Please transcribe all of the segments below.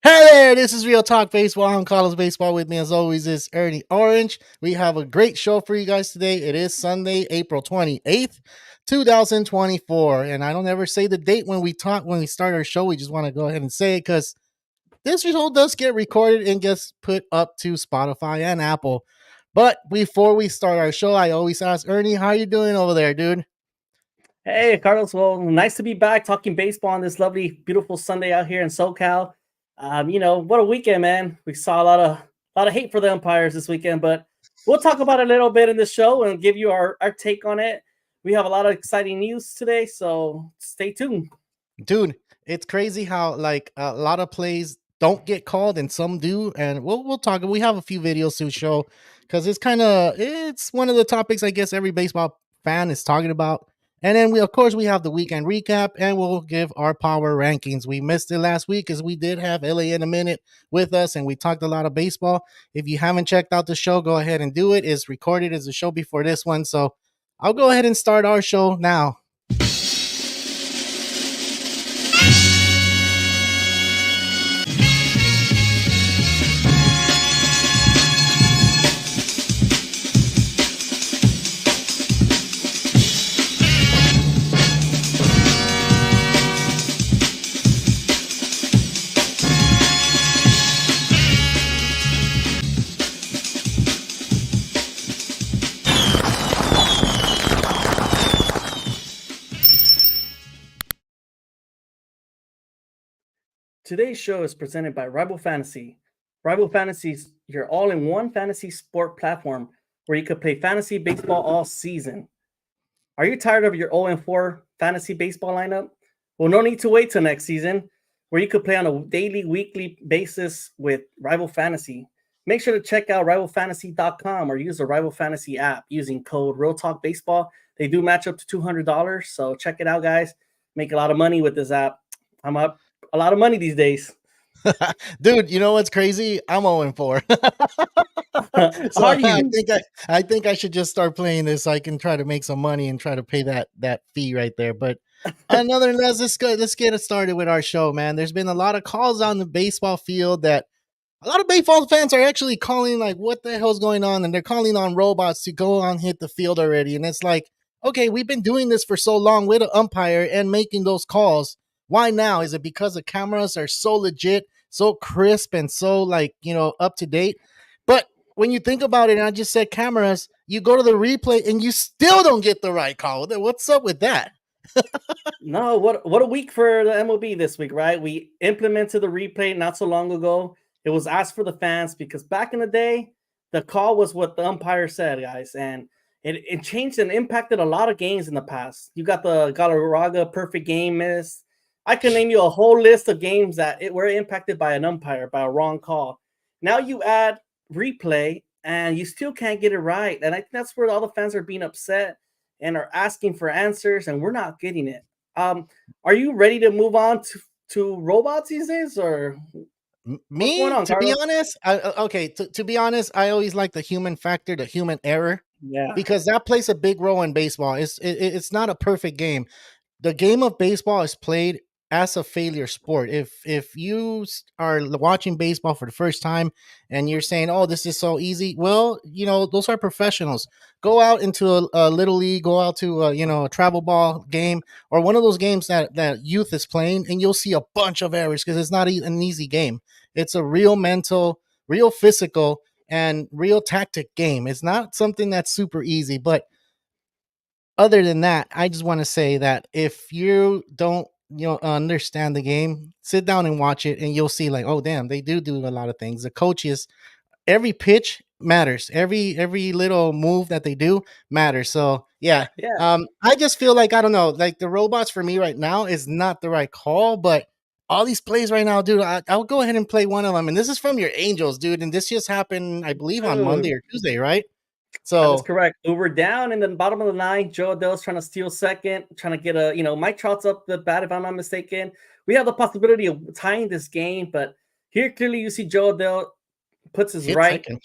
Hey there, this is Real Talk Baseball. I'm CarloBaseball. With me, as always, is ErnieOrange. We have a great show for you guys today. It is Sunday, April 28th, 2024. And I don't ever say the date when we start our show. We just want to go ahead and say it because this show does get recorded and gets put up to Spotify and Apple. But before we start our show, I always ask Ernie, how you doing over there, dude? Hey, Carlos. Well, nice to be back talking baseball on this lovely, beautiful Sunday out here in SoCal. What a weekend, man. We saw a lot of hate for the umpires this weekend, but we'll talk about it a little bit in the show and give you our take on it. We have a lot of exciting news today, so stay tuned. Dude, it's crazy how like a lot of plays don't get called and some do, and we'll talk. We have a few videos to show because it's one of the topics I guess every baseball fan is talking about. And then we of course we have the weekend recap and we'll give our power rankings. We missed it last week because we did have LA in a minute with us and we talked a lot of baseball. If you haven't checked out the show, go ahead and do it. It's recorded as a show before this one, so I'll go ahead and start our show now. Today's show is presented by Rival Fantasy. Rival Fantasy is your all-in-one fantasy sport platform where you could play fantasy baseball all season. Are you tired of your 0-4 fantasy baseball lineup? Well, no need to wait till next season, where you could play on a daily, weekly basis with Rival Fantasy. Make sure to check out rivalfantasy.com or use the Rival Fantasy app using code Real Talk Baseball. They do match up to $200, so check it out, guys. Make a lot of money with this app. I'm up a lot of money these days. Dude, you know what's crazy? I'm 0-4. So Are you? I think I should just start playing this so I can try to make some money and try to pay that fee right there. But another than that, let's get it started with our show, man. There's been a lot of calls on the baseball field that a lot of baseball fans are actually calling like, what the hell's going on? And they're calling on robots to go on hit the field already. And it's like, okay, we've been doing this for so long with an umpire and making those calls. Why now? Is it because the cameras are so legit, so crisp, and so like, up to date? But when you think about it, and I just said cameras, you go to the replay and you still don't get the right call. What's up with that? No, what a week for the MLB this week, right? We implemented the replay not so long ago. It was asked for the fans because back in the day, the call was what the umpire said, guys, and it changed and impacted a lot of games in the past. You got the Galarraga perfect game miss. I can name you a whole list of games that were impacted by an umpire by a wrong call. Now you add replay and you still can't get it right, and I think that's where all the fans are being upset and are asking for answers, and we're not getting it. Are you ready to move on to robots these days, or what's going Me, on, to be Carlos? honest, okay, to be honest, I always like the human factor, the human error, Yeah, because that plays a big role in baseball. It's not a perfect game. The game of baseball is played as a failure sport. If you are watching baseball for the first time and you're saying, "Oh, this is so easy," well, those are professionals. Go out into a little league, go out to a travel ball game or one of those games that youth is playing, and you'll see a bunch of errors because it's not an easy game. It's a real mental, real physical, and real tactic game. It's not something that's super easy, but other than that, I just want to say that if you don't, understand the game, sit down and watch it, and you'll see like, oh damn, they do a lot of things. The coaches, every pitch matters. Every little move that they do matters. So yeah, yeah. I just feel like I don't know, like the robots for me right now is not the right call, but all these plays right now, dude, I'll go ahead and play one of them. And this is from your Angels, dude, and this just happened, I believe, on Monday Dude, or Tuesday, right? that is So correct. We were down in the bottom of the ninth. Joe Adele's trying to steal second, trying to get Mike Trout's up the bat, if I'm not mistaken. We have the possibility of tying this game, but here clearly you see Joe Adele puts his hit right, second.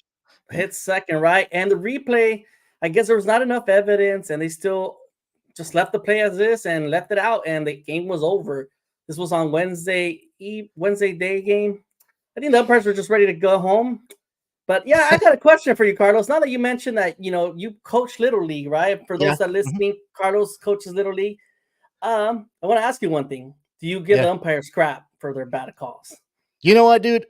Yeah. hits second, right, and the replay. I guess there was not enough evidence, and they still just left the play as this and left it out, and the game was over. This was on Wednesday day game. I think the umpires were just ready to go home. But yeah, I got a question for you, Carlos. Now that you mentioned that, you coach Little League, right? For Yeah. those that are Mhm. listening, Carlos coaches Little League. I want to ask you one thing. Do you give Yeah. the umpires crap for their bad calls? You know what, dude?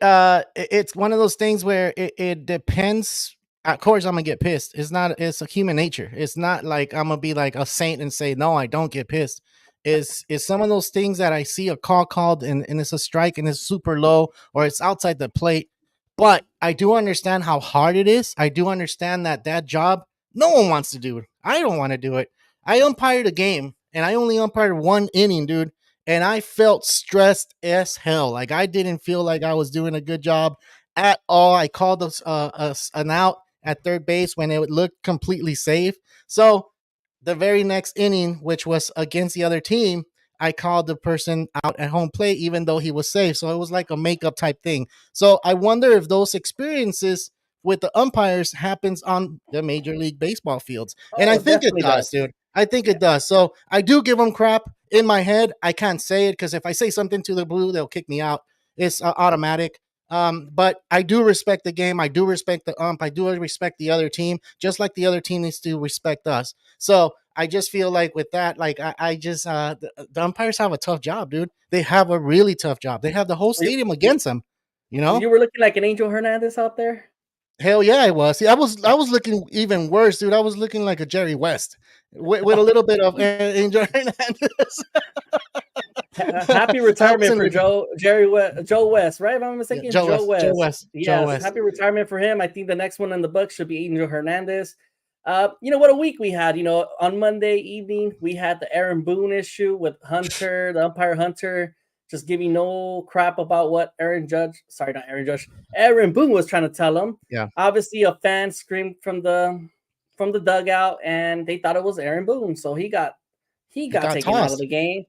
It's one of those things where it depends. Of course, I'm gonna get pissed. It's not. It's a human nature. It's not like I'm gonna be like a saint and say no, I don't get pissed. Is some of those things that I see a call called and it's a strike and it's super low or it's outside the plate. But I do understand how hard it is. I do understand that job no one wants to do it. I don't want to do it. I umpired a game and I only umpired one inning, dude, and I felt stressed as hell. Like I didn't feel like I was doing a good job at all. I called an out at third base when it looked completely safe. So the very next inning, which was against the other team, I called the person out at home plate, even though he was safe. So it was like a makeup type thing. So I wonder if those experiences with the umpires happens on the Major League Baseball fields. And Oh, I it think it definitely does, does. dude. I think Yeah. it does. So I do give them crap in my head. I can't say it because if I say something to the blue, they'll kick me out. It's automatic. But I do respect the game. I do respect the ump. I do respect the other team, just like the other team needs to respect us. So I just feel like with that, like I just the umpires have a tough job, dude. They have a really tough job. They have the whole You, stadium you, against them. You know, you were looking like an Angel Hernandez out there. hell yeah, I was. See, I was looking even worse, dude. I was looking like a Jerry West with a little bit of Angel Hernandez. Happy I retirement wasn't for looking. Joe West, right? If I'm Yeah, mistaken, Joe Joe West, Joe West. West, Joe Yes, West. happy retirement for him. I think the next one in the book should be Angel Hernandez. What a week we had. On Monday evening we had the Aaron Boone issue with Hunter, the umpire Hunter, just giving no crap about what Aaron Boone was trying to tell him. Yeah, Obviously, a fan screamed from the dugout, and they thought it was Aaron Boone, so he he got got taken out of tossed. the game.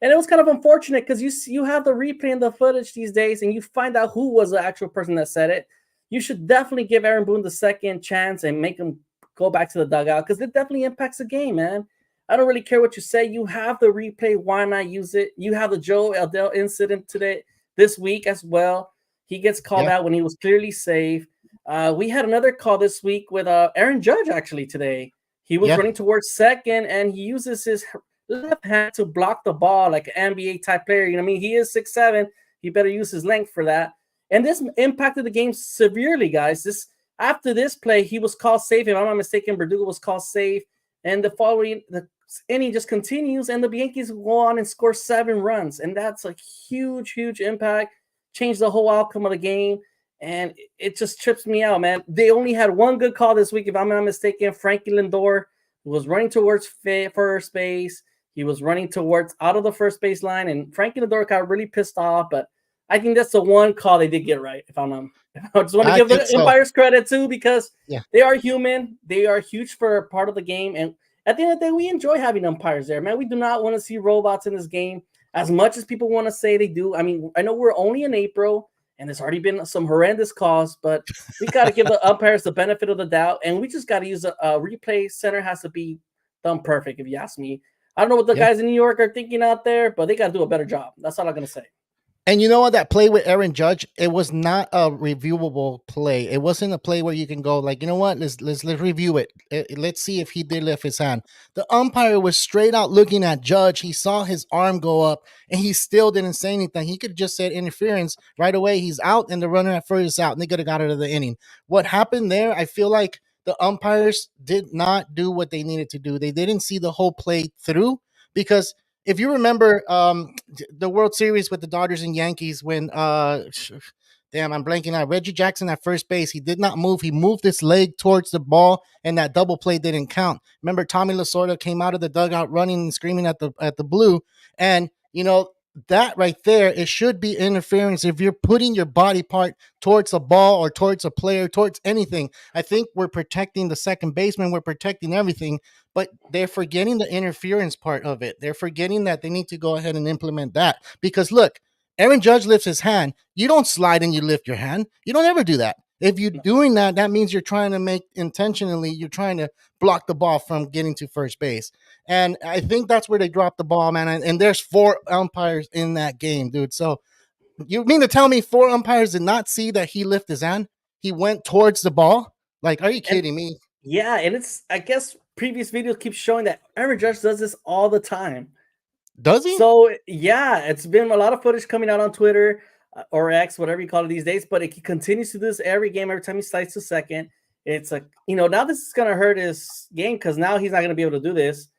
And it was kind of unfortunate because you have the replay and the footage these days, and you find out who was the actual person that said it. You should definitely give Aaron Boone the second chance and make him go back to the dugout because it definitely impacts the game, man. I don't really care what you say. You have the replay. Why not use it? You have the Joe Adele incident today, this week as well. He gets called Yeah, out when he was clearly safe. We had another call this week with Aaron Judge actually today. He was yeah, running towards second and he uses his left hand to block the ball like an NBA type player. You know what I mean? He is 6'7". He better use his length for that. And this impacted the game severely, guys. After this play, he was called safe. If I'm not mistaken, Verdugo was called safe. And the inning just continues, and the Yankees go on and score 7 runs. And that's a huge, huge impact. Changed the whole outcome of the game. And it just trips me out, man. They only had one good call this week, if I'm not mistaken. Frankie Lindor was running towards first base. He was running towards out of the first base line, and Frankie Lindor got really pissed off. But I think that's the one call they did get right. If I'm not, I just want to I give think the so. umpires credit too because Yeah, they are human. They are huge for a part of the game, and at the end of the day, we enjoy having umpires there, man. We do not want to see robots in this game as much as people want to say they do. I mean, I know we're only in April, and there's already been some horrendous calls, but we got to give the umpires the benefit of the doubt, and we just got to use a replay center has to be done perfect, if you ask me. I don't know what the yeah. guys in New York are thinking out there, but they got to do a better job. That's all I'm gonna say. And you know what? That play with Aaron Judge, it was not a reviewable play. It wasn't a play where you can go like, you know what? Let's review it. Let's see if he did lift his hand. The umpire was straight out looking at Judge. He saw his arm go up, and he still didn't say anything. He could have just said interference right away. He's out, and the runner at first is out, and they could have got out of the inning. What happened there? I feel like the umpires did not do what they needed to do. They didn't see the whole play through because if you remember the World Series with the Dodgers and Yankees when damn, I'm blanking out. Reggie Jackson at first base, he did not move. He moved his leg towards the ball, and that double play didn't count. Remember, Tommy Lasorda came out of the dugout running and screaming at the blue, and that right there, it should be interference if you're putting your body part towards a ball or towards a player, towards anything. I think we're protecting the second baseman, we're protecting everything, but they're forgetting the interference part of it. They're forgetting that they need to go ahead and implement that. Because look, Aaron Judge lifts his hand. You don't slide and you lift your hand. You don't ever do that. If you're doing that, that means you're trying to make intentionally, you're trying to block the ball from getting to first base. And I think that's where they dropped the ball, man. And there's 4 umpires in that game, dude. So You mean to tell me 4 umpires did not see that he lifted his hand? He went towards the ball? Like, are you And kidding me? yeah, and it's I guess previous videos keep showing that Aaron Judge does this all the time. Does he? So yeah, it's been a lot of footage coming out on Twitter or X, whatever you call it these days. But it continues to do this every game. Every time he slides to second, it's like now this is gonna hurt his game because now he's not gonna be able to do this.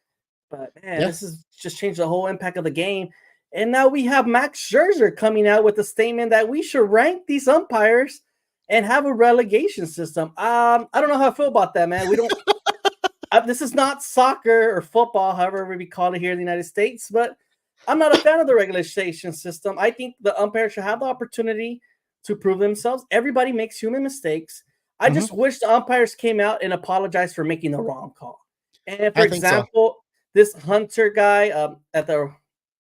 But man, Yeah. this has just changed the whole impact of the game. And now we have Max Scherzer coming out with a statement that we should rank these umpires and have a relegation system. I don't know how I feel about that, man. We don't. This is not soccer or football, however we call it here in the United States, but I'm not a fan of the regulation system. I think the umpires should have the opportunity to prove themselves. Everybody makes human mistakes. I Hmm. just wish the umpires came out and apologized for making the wrong call. And for I think so. example, this Hunter guy at the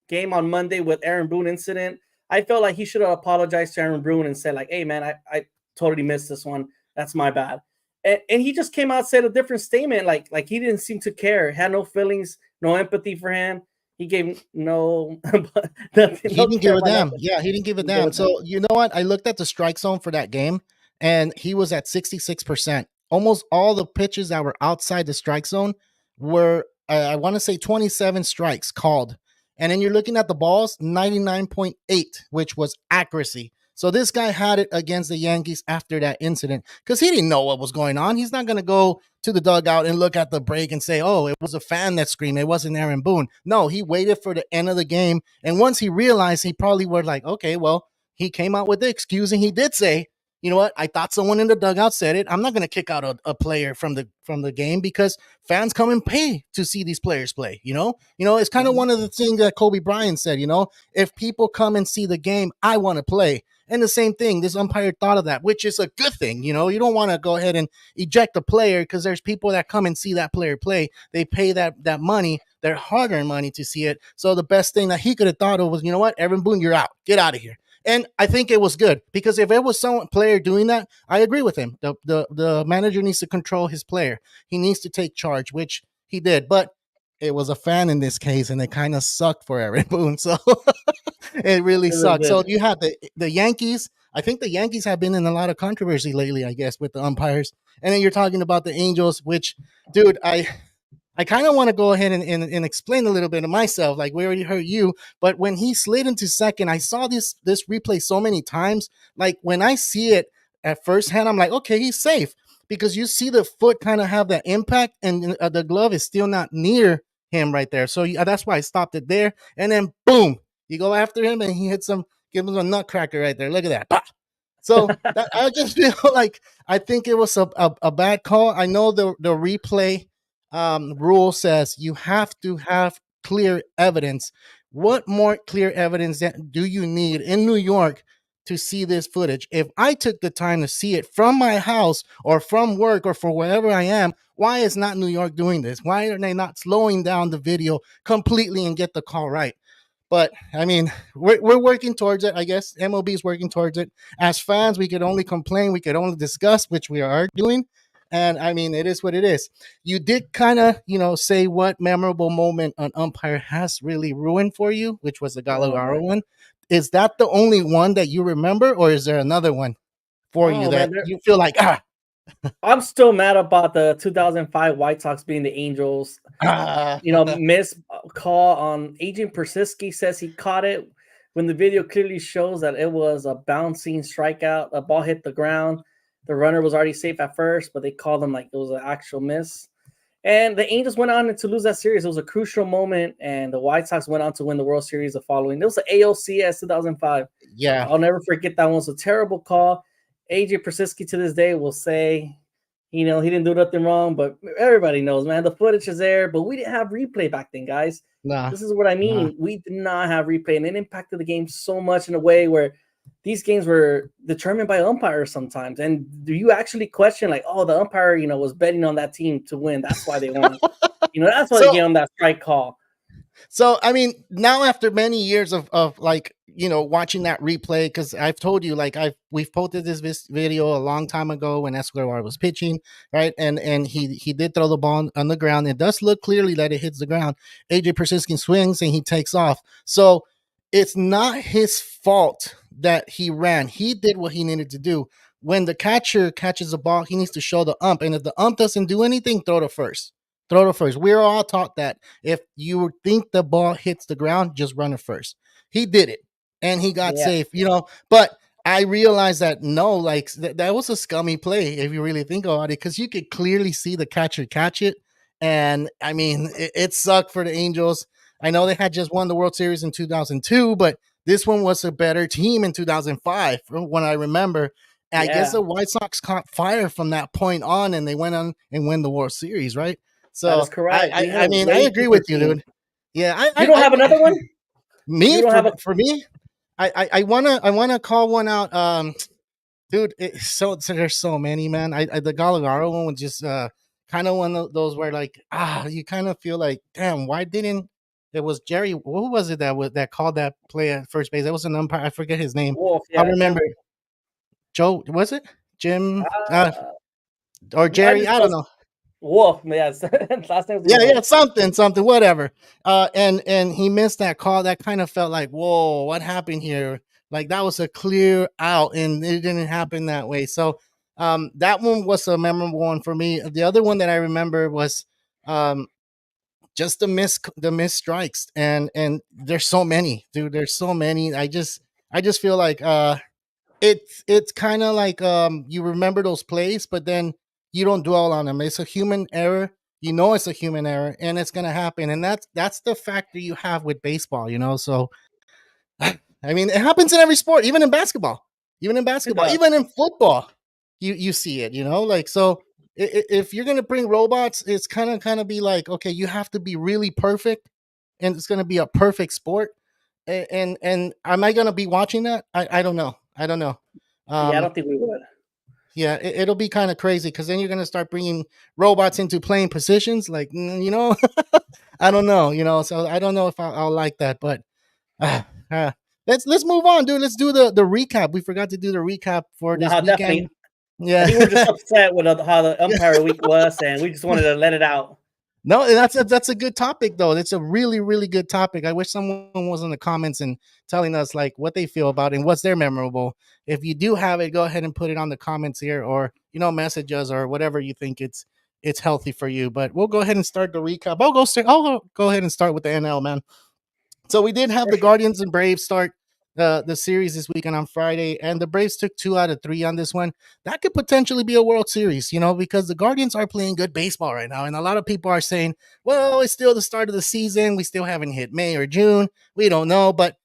game on Monday with Aaron Boone incident, I felt like he should have apologized to Aaron Boone and said, like, hey, man, I totally missed this one. That's my bad. And he just came out and said a different statement, like he didn't seem to care, had no feelings, no empathy for him. He gave no, nothing, He no didn't care give a about damn. nothing. Yeah, he didn't give a He gave a damn. damn. So you know what? I looked at the strike zone for that game, and he was at 66%. Almost all the pitches that were outside the strike zone were, I want to say, 27 strikes called. And then you're looking at the balls, 99.8, which was accuracy. So this guy had it against the Yankees after that incident because he didn't know what was going on. He's not going to go to the dugout and look at the break and say, oh, it was a fan that screamed. It wasn't Aaron Boone. No, he waited for the end of the game. And once he realized, he probably was like, okay, well, he came out with the excuse and he did say, you know what? I thought someone in the dugout said it. I'm not going to kick out a player from the game because fans come and pay to see these players play. It's kind of Mhm. one of the things that Kobe Bryant said. If people come and see the game, I want to play. And the same thing, this umpire thought of that, which is a good thing. You don't want to go ahead and eject a player because there's people that come and see that player play. They pay that money, their hard-earned money, to see it. So the best thing that he could have thought of was, you know what, Aaron Boone, you're out. Get out of here. And I think it was good because if it was some player doing that, I agree with him. The manager needs to control his player. He needs to take charge, which he did. But it was a fan in this case, and it kind of sucked for Aaron Boone. So it really It really sucks. So did. you had the Yankees. I think the Yankees have been in a lot of controversy lately, I guess, with the umpires. And then you're talking about the Angels, which, dude, I kind of want to go ahead and explain a little bit of myself. Like we already heard you, but when he slid into second, I saw this replay so many times. Like when I see it at first hand, I'm like, okay, he's safe because you see the foot kind of have that impact, and the glove is still not near him right there. So that's why I stopped it there. And then boom, you go after him, and he hits him, give him a nutcracker right there. Look at that. Bah! So that, I just feel like I think it was a bad call. I know the replay rule says you have to have clear evidence. What more clear evidence do you need in New York to see this footage? If I took the time to see it from my house or from work or for wherever I am, why is not New York doing this? Why are they not slowing down the video completely and get the call right? But I mean, we're working towards it. I guess MLB is working towards it. As fans, we could only complain, we could only discuss, which we are doing. And I mean, it is what it is. You did kind of, say what memorable moment an umpire has really ruined for you, which was the Oh Gallardo man. one. Is that the only one that you remember, or is there another one for you Oh man. that you feel like I'm still mad about the 2005 White Sox being the Angels. ah, Miss call on Agent Persiski says he caught it when the video clearly shows that it was a bouncing strikeout. A ball hit the ground. The runner was already safe at first, but they called him like it was an actual miss. And the Angels went on to lose that series. It was a crucial moment, and the White Sox went on to win the World Series the following. It was the ALCS 2005. yeah, I'll never forget that one. It was a terrible call. AJ Persiski to this day will say, he didn't do nothing wrong, but everybody knows, man. The footage is there, but we didn't have replay back then, guys. nah, This is what I nah. mean. We did not have replay, and it impacted the game so much in a way where these games were determined by umpires sometimes. And do you actually question, like, oh, the umpire, was betting on that team to win. That's why they won. That's why they So gave him that strike call. So I mean, now after many years of like watching that replay, because I've told you like we've posted this video a long time ago when Escobar was pitching, right? And he did throw the ball on the ground. It does look clearly that it hits the ground. AJ Persiskin swings and he takes off. So it's not his fault that he ran. He did what he needed to do. When the catcher catches the ball, he needs to show the ump. And if the ump doesn't do anything, throw to first. Throw to first. We're all taught that if you think the ball hits the ground, just run it first. He did it and he got Yeah, safe, But I realized that no, like that was a scummy play if you really think about it, because you could clearly see the catcher catch it. And I mean, it sucked for the Angels. I know they had just won the World Series in 2002, but this one was a better team in 2005, from what I remember. I guess yeah, the White Sox caught fire from that point on, and they went on and win the World Series, right? that is So correct. We had I a mean, I way agree deeper with you, team. dude. Yeah, You don't have another one? You me don't have a for me, I wanna call one out. Dude, so there's so many, man. The Galagaro one was just kind of one of those where like you kind of feel like, damn, why didn't it was Jerry? Who was it that called that play at first base? That was an umpire. I forget his name. Wolf. I Yeah, Jim. remember Joe. Was it Jim Uh, or I Jerry? just I don't was know. Wolf. Yes, last name's Yeah, Wolf. something, whatever. And he missed that call. That kind of felt like, whoa, what happened here? Like that was a clear out, and it didn't happen that way. So, that one was a memorable one for me. The other one that I remember was, um, just the miss strikes, and there's so many, dude. There's so many. I just feel like, it's kind of like, you remember those plays, but then you don't dwell on them. It's a human error. It's a human error, and it's gonna happen. And that's the factor you have with baseball. So I mean, it happens in every sport, even in basketball, It does. even in football. You see it, like so. If you're gonna bring robots, it's kind of be like, okay, you have to be really perfect, and it's gonna be a perfect sport. And am I gonna be watching that? I don't know. I don't know. Yeah, I Um, don't think we would. yeah, it'll be kind of crazy because then you're gonna start bringing robots into playing positions. Like, I don't know. So I don't know if I'll like that. But uh, uh, let's move on, dude. Let's do the recap. We forgot to do the recap for No, this definitely. weekend. I Yeah. think we're just upset with how the umpire week was, and we just wanted to let it out. No, that's a good topic though. It's a really really good topic. I wish someone was in the comments and telling us like what they feel about it and what's their memorable. If you do have it, go ahead and put it on the comments here, or message us, or whatever you think it's healthy for you. But we'll go ahead and start the recap. I'll go ahead and start with the NL, man. So we did have For the sure. Guardians and Braves start the series this weekend on Friday, and the Braves took 2 out of 3 on this one. That could potentially be a World Series, because the Guardians are playing good baseball right now, and a lot of people are saying, "Well, it's still the start of the season. We still haven't hit May or June. We don't know, but."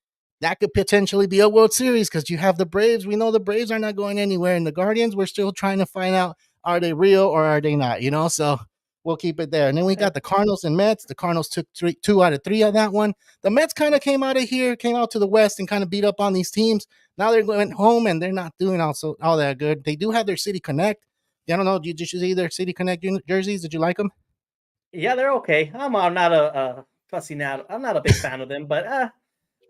That could potentially be a World Series because you have the Braves. We know the Braves are not going anywhere, and the Guardians, we're still trying to find out, are they real or are they not? So we'll keep it there. And then we got the Cardinals and Mets. The Cardinals took 2 out of 3 on that one. The Mets kind of came out to the West and kind of beat up on these teams. Now they're going home and they're not doing all that good. They do have their City Connect. I don't know. Did you see their City Connect jerseys? Did you like them? Yeah, they're okay. I'm not a fussy now. I'm not a big fan of them, but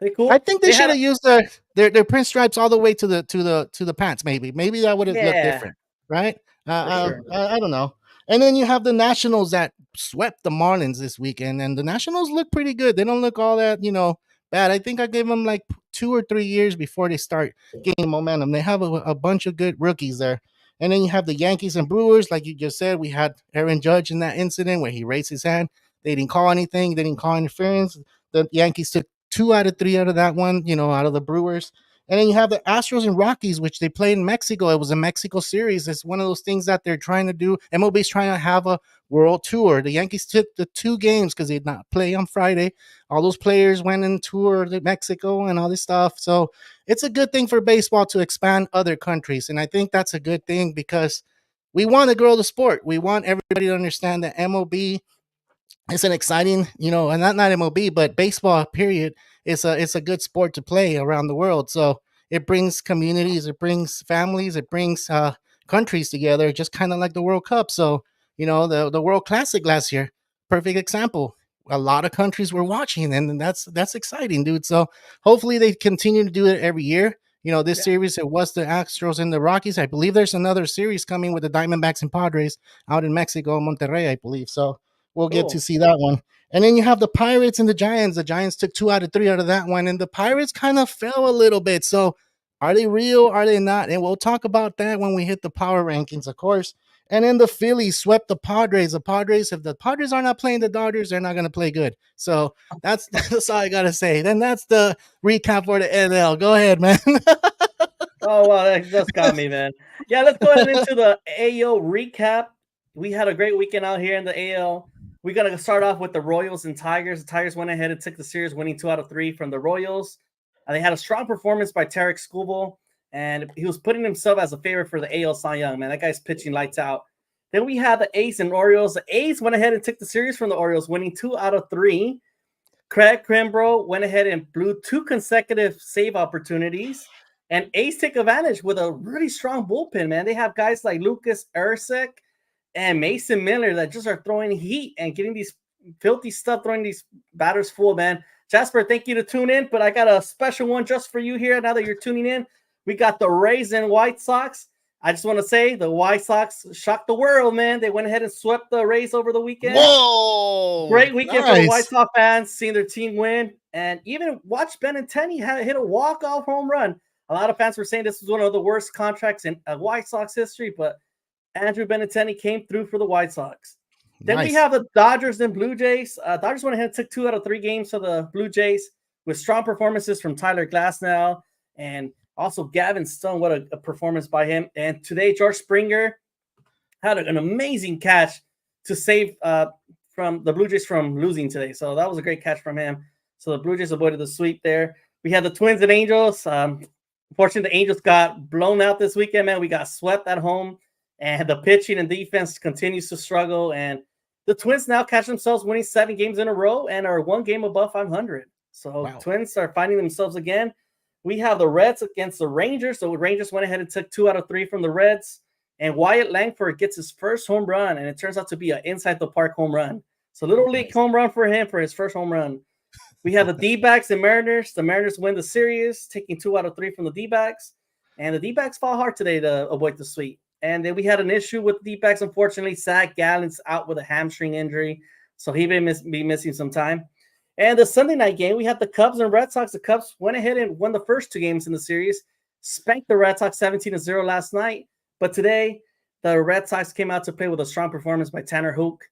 they're I cool. think they They should had have used their print stripes all the way to the pants. Maybe that would have looked yeah, different, right? for sure. I don't know. And then you have the Nationals that swept the Marlins this weekend, and the Nationals look pretty good. They don't look all that bad. I think I gave them like 2 or 3 years before they start gaining momentum. They have a bunch of good rookies there. And then you have the Yankees and Brewers, like you just said. We had Aaron Judge in that incident where he raised his hand. They didn't call anything. They didn't call interference. The Yankees took 2 out of 3 out of that one, out of the Brewers. And then you have the Astros and Rockies, which they played in Mexico. It was a Mexico series. It's one of those things that they're trying to do. MLB's trying to have a world tour. The Yankees took the 2 games because they did not play on Friday. All those players went and toured Mexico and all this stuff. So it's a good thing for baseball to expand other countries. And I think that's a good thing because we want to grow the sport. We want everybody to understand that MLB it's an exciting, and not MLB, but baseball. Period. It's a good sport to play around the world. So it brings communities, it brings families, it brings countries together, just kind of like the World Cup. So the World Classic last year, perfect example. A lot of countries were watching, and that's exciting, dude. So hopefully they continue to do it every year. This Yeah, series it was the Astros and the Rockies. I believe there's another series coming with the Diamondbacks and Padres out in Mexico, Monterrey, I believe. So we'll get to cool. see that one. And then you have the Pirates and the Giants. The Giants took 2 out of 3 out of that one, and the Pirates kind of fell a little bit. So Are they real? Are they not? And we'll talk about that when we hit the power rankings, of course. And then the Phillies swept the Padres. The Padres, if the Padres are not playing the Dodgers, they're not going to play good. So that's all I got to say. Then that's the recap for the NL. Go ahead, man. Oh, well, that just got me, man. Yeah, let's go ahead into the AL recap. We had a great weekend out here in the AL. We're going to start off with the Royals and Tigers. The Tigers went ahead and took the series, winning 2 out of 3 from the Royals. They had a strong performance by Tarek Skubal, and he was putting himself as a favorite for the AL Cy Young, man. That guy's pitching lights out. Then we had the A's and Orioles. The A's went ahead and took the series from the Orioles, winning 2 out of 3. Craig Kimbrough went ahead and blew 2 consecutive save opportunities. And A's take advantage with a really strong bullpen, man. They have guys like Lucas Erceg and Mason Miller that just are throwing heat and getting these filthy stuff, throwing these batters full, man. Jasper, thank you to tune in, but I got a special one just for you here. Now that you're tuning in, we got the Rays and White Sox. I just want to say the White Sox shocked the world, man. They went ahead and swept the Rays over the weekend. Whoa! Great weekend for the White Nice. Sox fans, seeing their team win. And even watch Benintendi hit a walk-off home run. A lot of fans were saying this was one of the worst contracts in White Sox history, but Andrew Benintendi came through for the White Sox. Then we Nice. have the Dodgers and Blue Jays. Dodgers went ahead and took 2 out of 3 games for the Blue Jays with strong performances from Tyler Glasnow and also Gavin Stone. What a performance by him. And today, George Springer had an amazing catch to save from the Blue Jays from losing today. So that was a great catch from him. So the Blue Jays avoided the sweep there. We had the Twins and Angels. Unfortunately, the Angels got blown out this weekend, man. We got swept at home, and the pitching and defense continues to struggle. And the Twins now catch themselves winning 7 games in a row and are 1 game above 500. So Wow. Twins are finding themselves again. We have the Reds against the Rangers. So the Rangers went ahead and took 2 out of 3 from the Reds. And Wyatt Langford gets his first home run, and it turns out to be an inside the park home run. So little league home run for him for his first home run. We have the D-backs and Mariners. The Mariners win the series, taking 2 out of 3 from the D-backs. And the D-backs fall hard today to avoid the sweep. And then we had an issue with the D-backs, unfortunately. Zach Gallen's out with a hamstring injury, so he may be missing some time. And the Sunday night game, we had the Cubs and Red Sox. The Cubs went ahead and won the first 2 games in the series, spanked the Red Sox 17-0 last night. But today, the Red Sox came out to play with a strong performance by Tanner Hook.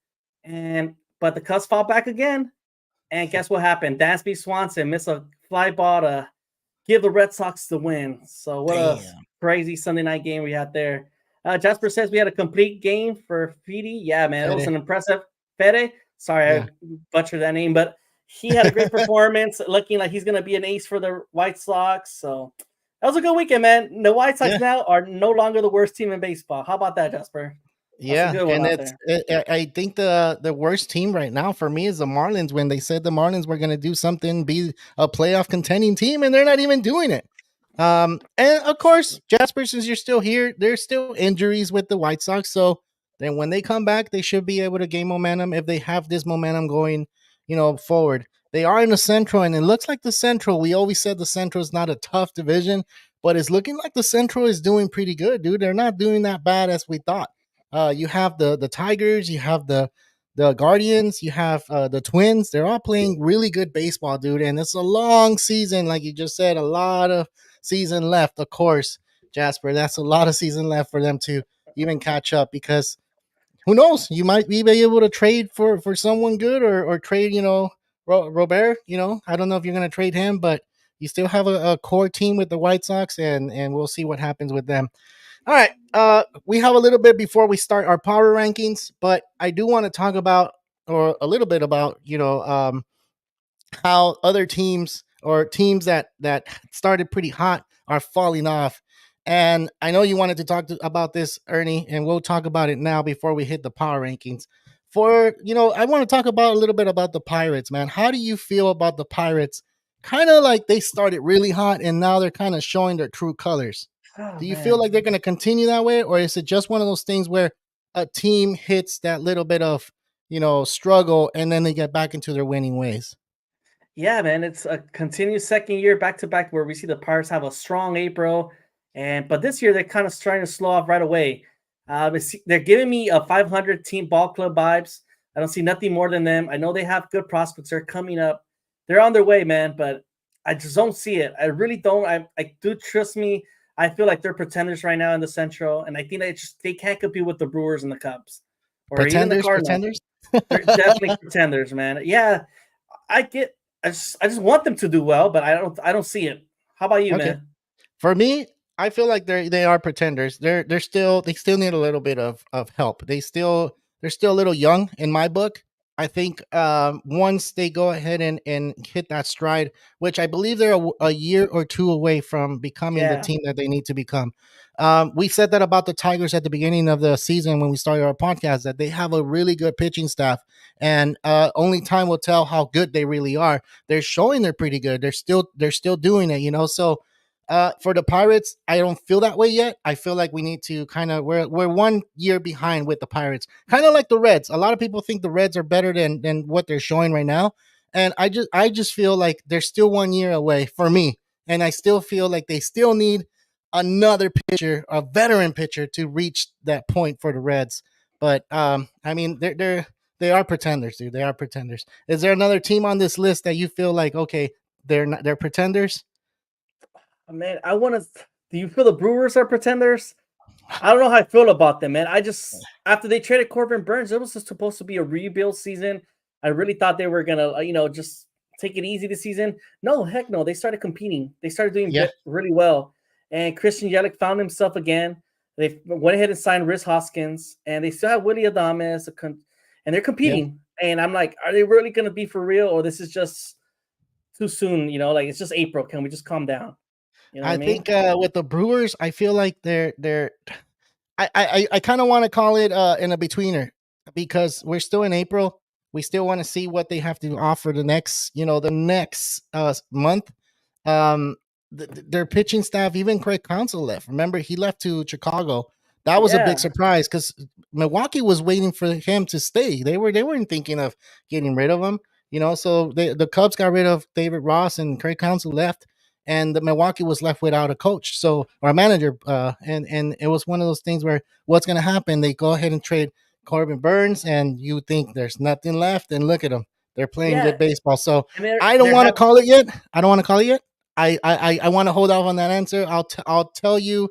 But the Cubs fought back again. And guess what happened? Dansby Swanson missed a fly ball to give the Red Sox the win. So what a crazy Sunday night game we had there. Jasper says we had a complete game for Fede. Yeah, man, it was an impressive Fede. Sorry, I butchered that name, but he had a great performance, looking like he's going to be an ace for the White Sox. So that was a good weekend, man. The White Sox now are no longer the worst team in baseball. How about that, Jasper? Yeah, and I think the worst team right now for me is the Marlins. When they said the Marlins were going to do something, be a playoff contending team, and they're not even doing it. And of course, Jasper, since you're still here, there's still injuries with the White Sox. So then when they come back, they should be able to gain momentum if they have this momentum going, forward. They are in the Central, and it looks like the Central. We always said the Central is not a tough division, but it's looking like the Central is doing pretty good, dude. They're not doing that bad as we thought. You have the Tigers, you have the Guardians, you have the Twins. They're all playing really good baseball, dude. And it's a long season, like you just said, a lot of season left. Of course, Jasper, that's a lot of season left for them to even catch up, because who knows? You might be able to trade for someone good, or trade, Robert. I don't know if you're going to trade him, but you still have a core team with the White Sox, and we'll see what happens with them. All right. We have a little bit before we start our power rankings, but I do want to talk about, or a little bit about, how other teams, or teams that started pretty hot, are falling off. And I know you wanted to talk about this, Ernie, and we'll talk about it now before we hit the power rankings. I want to talk about a little bit about the Pirates, man. How do you feel about the Pirates? Kind of like they started really hot, and now they're kind of showing their true colors. Do you feel like they're going to continue that way, or is it just one of those things where a team hits that little bit of, struggle, and then they get back into their winning ways? Yeah, man, it's a continuous second year back to back where we see the Pirates have a strong April, but this year they're kind of starting to slow off right away. They're giving me a 500 team ball club vibes. I don't see nothing more than them. I know they have good prospects. They're coming up. They're on their way, man, but I just don't see it. I really don't. I do trust me. I feel like they're pretenders right now in the Central, and I think they can't compete with the Brewers and the Cubs, or even the Pretenders, Cardinals. pretenders. They're definitely pretenders, man. Yeah, I get. I just want them to do well, but I don't see it. How about you, Okay. man? For me, I feel like they are pretenders. They still need a little bit of help. They're still a little young in my book. I think once they go ahead and hit that stride, which I believe they're a year or two away from becoming the Yeah, team that they need to become. We said that about the Tigers at the beginning of the season when we started our podcast, that they have a really good pitching staff, and only time will tell how good they really are. They're showing they're pretty good. They're still doing it, you know. So for the Pirates, I don't feel that way yet. I feel like we need to kind of we're 1 year behind with the Pirates, kind of like the Reds. A lot of people think the Reds are better than what they're showing right now, and I just feel like they're still 1 year away for me, and I still feel like they still need another pitcher, a veteran pitcher, to reach that point for the Reds. But I mean, they are pretenders, dude. They are pretenders. Is there another team on this list that you feel like okay, they're pretenders? man. I want to. Do you feel the Brewers are pretenders? I don't know how I feel about them, man. I just after they traded Corbin Burns, it was just supposed to be a rebuild season. I really thought they were gonna, just take it easy this season. No, heck no. They started competing. They started doing Yeah, really well. And Christian Yelich found himself again. They went ahead and signed Rhys Hoskins, and they still have Willie Adames, and they're yeah. competing. And I'm like, are they really gonna be for real, or this is just too soon? Like it's just April. Can we just calm down? You know what I I mean? think with the Brewers, I feel like they're. I kind of want to call it in a betweener because we're still in April. We still want to see what they have to offer the next month. Um, their pitching staff, even Craig Counsell left. Remember, he left to Chicago. That was a big Yeah, surprise because Milwaukee was waiting for him to stay. They weren't thinking of getting rid of him. So the Cubs got rid of David Ross and Craig Counsell left, and the Milwaukee was left without a coach, or a manager. And it was one of those things where what's going to happen? They go ahead and trade Corbin Burns, and you think there's nothing left, and look at them. They're playing yeah, good baseball. So and they're I don't they're want to have call it yet. I don't want to call it yet. I want to hold off on that answer. I'll tell you.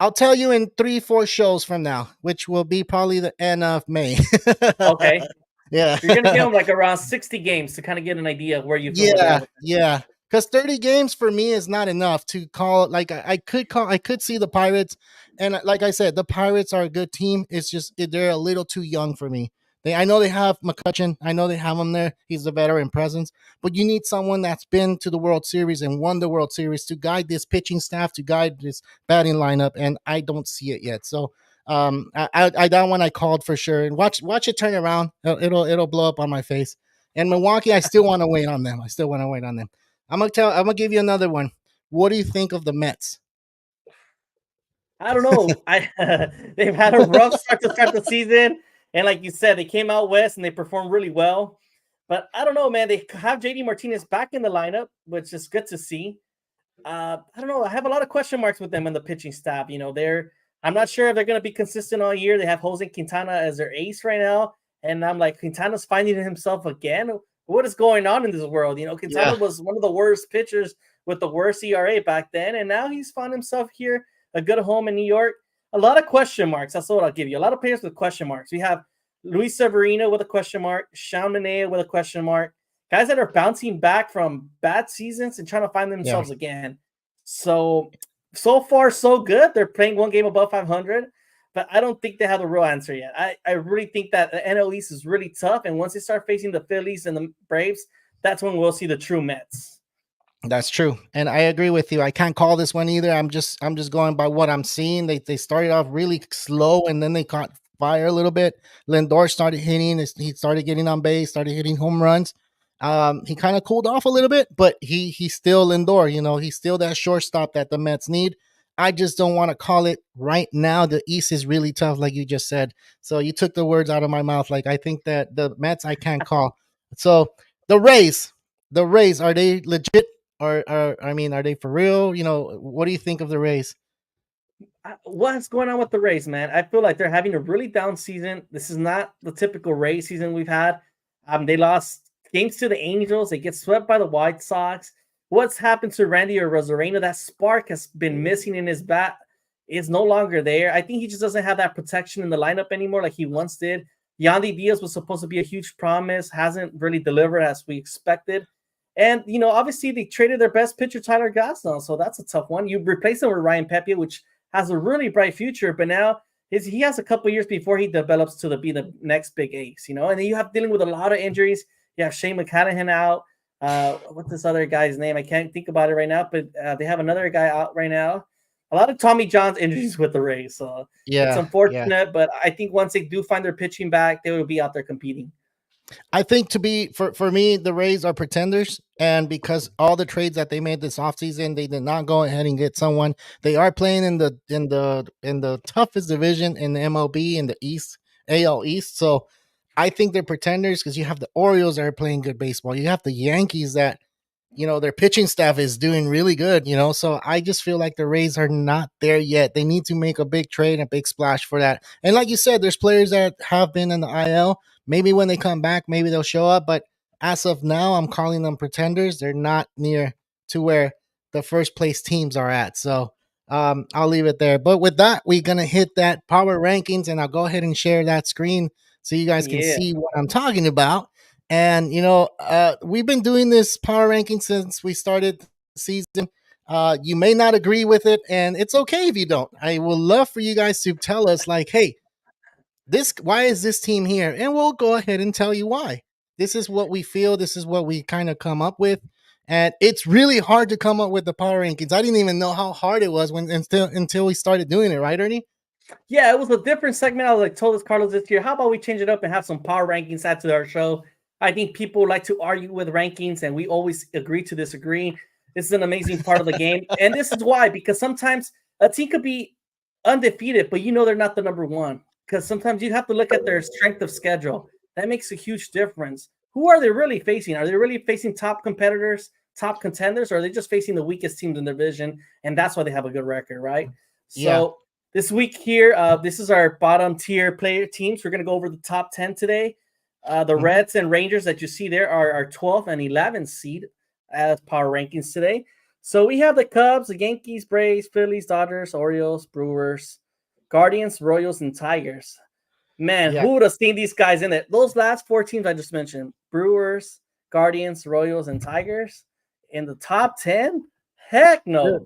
I'll tell you in 3-4 shows from now, which will be probably the end of May. okay. Yeah. You're gonna give them like around 60 games to kind of get an idea of where you feel where they're at Yeah, with them. yeah. Because 30 games for me is not enough to call. Like I could see the Pirates, and like I said, the Pirates are a good team. It's just they're a little too young for me. I know they have McCutcheon. I know they have him there. He's a veteran presence, but you need someone that's been to the World Series and won the World Series to guide this pitching staff, to guide this batting lineup, and I don't see it yet. So I that one I called for sure, and watch it turn around. It'll blow up on my face. And Milwaukee, I still want to wait on them. I still want to wait on them. I'm gonna give you another one. What do you think of the Mets? I don't know. They've had a rough start the season, and like you said, they came out west and they performed really well. But I don't know, man. They have JD Martinez back in the lineup, which is good to see. I don't know. I have a lot of question marks with them in the pitching staff. I'm not sure if they're going to be consistent all year. They have Jose Quintana as their ace right now, and I'm like, Quintana's finding himself again. What is going on in this world? Quintana Yeah, was one of the worst pitchers with the worst ERA back then, and now he's found himself here, a good home in New York. A lot of question marks. That's what I'll give you. A lot of players with question marks. We have Luis Severino with a question mark, Sean Manaea with a question mark, guys that are bouncing back from bad seasons and trying to find yeah. themselves again. So far, so good. They're playing one game above 500, but I don't think they have a real answer yet. I really think that the NL East is really tough, and once they start facing the Phillies and the Braves, that's when we'll see the true Mets. That's true, and I agree with you. I can't call this one either. I'm just going by what I'm seeing. They started off really slow, and then they caught fire a little bit. Lindor started hitting. He started getting on base, started hitting home runs. He kind of cooled off a little bit, but he's still Lindor. He's still that shortstop that the Mets need. I just don't want to call it right now. The East is really tough, like you just said. So you took the words out of my mouth. Like I think that the Mets I can't call. So the Rays, are they legit? Or I mean, are they for real? What do you think of the Rays? What's going on with the Rays, man? I feel like they're having a really down season. This is not the typical Rays season we've had. They lost games to the Angels. They get swept by the White Sox. what's happened to Randy Rosarena? That spark has been missing in his bat. Is no longer there. I think he just doesn't have that protection in the lineup anymore like he once did. Yandy Diaz was supposed to be a huge promise, hasn't really delivered as we expected. And, obviously they traded their best pitcher, Tyler Glasnow, so that's a tough one. You replace him with Ryan Pepiot, which has a really bright future, but now he has a couple years before he develops to be the next big ace, and then you have dealing with a lot of injuries. You have Shane McClanahan out. What's this other guy's name? I can't think about it right now, but they have another guy out right now. A lot of Tommy John's injuries with the Rays, so it's Yeah, yeah. unfortunate. But I think once they do find their pitching back, they will be out there competing. I think to be for me, the Rays are pretenders, and because all the trades that they made this offseason, they did not go ahead and get someone. They are playing in the toughest division in the MLB in the East, AL East. So I think they're pretenders because you have the Orioles that are playing good baseball. You have the Yankees that their pitching staff is doing really good, so I just feel like the Rays are not there yet. They need to make a big trade, a big splash for that. And like you said, there's players that have been in the IL. Maybe when they come back, maybe they'll show up, but as of now, I'm calling them pretenders. They're not near to where the first place teams are at. So I'll leave it there. But with that, we're gonna hit that power rankings, and I'll go ahead and share that screen so you guys can Yeah. see what I'm talking about. And we've been doing this power ranking since we started the season. You may not agree with it, and it's okay if you don't. I would love for you guys to tell us, like, hey, why is this team here? And we'll go ahead and tell you why. This is what we feel. This is what we kind of come up with. And it's really hard to come up with the power rankings. I didn't even know how hard it was until we started doing it, right, Ernie? Yeah, it was a different segment. I was like, told us Carlos this year, how about we change it up and have some power rankings add to our show? I think people like to argue with rankings, and we always agree to disagree. This is an amazing part of the game. And this is why, because sometimes a team could be undefeated, but they're not the number one. Because sometimes you have to look at their strength of schedule. That makes a huge difference. Who are they really facing? Are they really facing top competitors, top contenders, or are they just facing the weakest teams in their division? And that's why they have a good record, right? Yeah. So this week here, this is our bottom tier player teams. We're going to go over the top 10 today. The Mhm. Reds and Rangers that you see there are our 12th and 11th seed as power rankings today. So we have the Cubs, the Yankees, Braves, Phillies, Dodgers, Orioles, Brewers, Guardians, Royals, and Tigers. Man, Yeah. who would have seen these guys in it? Those last four teams I just mentioned, Brewers, Guardians, Royals, and Tigers in the top 10? Heck no.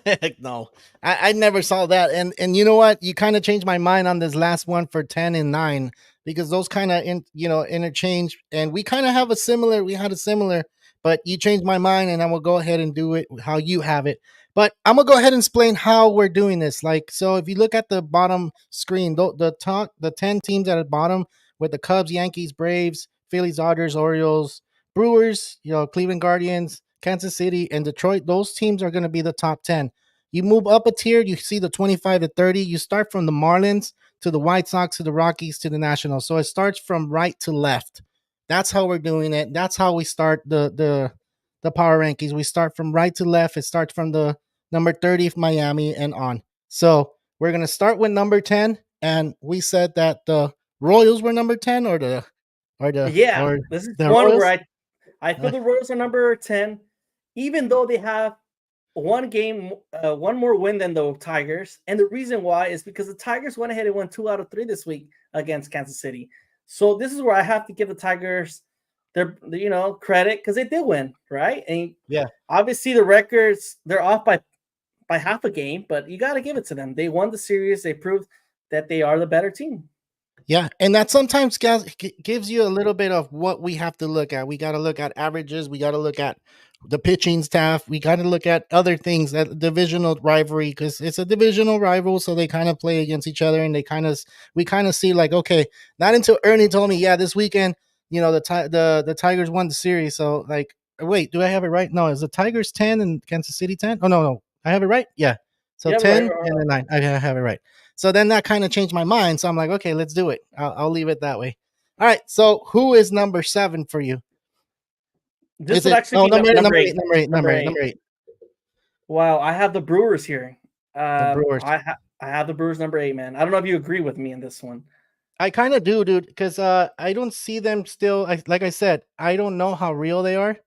Heck no. I never saw that. And you know what? You kind of changed my mind on this last one for 10 and 9 because those kind of interchange, and we had a similar, but you changed my mind, and I will go ahead and do it how you have it. But I'm gonna go ahead and explain how we're doing this. Like, so if you look at the bottom screen, the 10 teams at the bottom with the Cubs, Yankees, Braves, Phillies, Dodgers, Orioles, Brewers, Cleveland Guardians, Kansas City, and Detroit, those teams are going to be the top 10. You move up a tier, you see the 25 to 30. You start from the Marlins to the White Sox to the Rockies to the Nationals. So it starts from right to left. That's how we're doing it. That's how we start the power rankings. We start from right to left. It starts from the number 30 Miami and on. So we're going to start with number 10, and we said that the Royals were number 10, or the Yeah, this is one where Royals. I feel the Royals are number 10, even though they have one more win than the Tigers. And the reason why is because the Tigers went ahead and won 2 out of 3 this week against Kansas City. So this is where I have to give the Tigers their credit, because they did win, right? And Yeah. obviously the records, they're off by half a game, but you got to give it to them. They won the series. They proved that they are the better team. Yeah, and that sometimes gives you a little bit of what we have to look at. We got to look at averages. We got to look at the pitching staff. We got to look at other things, that divisional rivalry, because it's a divisional rival, so they kind of play against each other, and we kind of see, like, okay, not until Ernie told me, yeah, this weekend, the Tigers won the series. So, like, wait, do I have it right? No, is the Tigers 10 and Kansas City 10? Oh, no, I have it right. Yeah, so Yeah, right, 10 right, and right. then 9. I have it right. So then that kind of changed my mind. So I'm like, okay, let's do it. I'll leave it that way. All right. So who is number 7 for you? This Is would it actually be number number 8? 8. Number 8. Number Number 8. 8. Number 8. Wow, I have the Brewers here. The Brewers. I have the Brewers number 8, man. I don't know if you agree with me in this one. I kind of do, dude, because I don't see them still. Like I said, I don't know how real they are.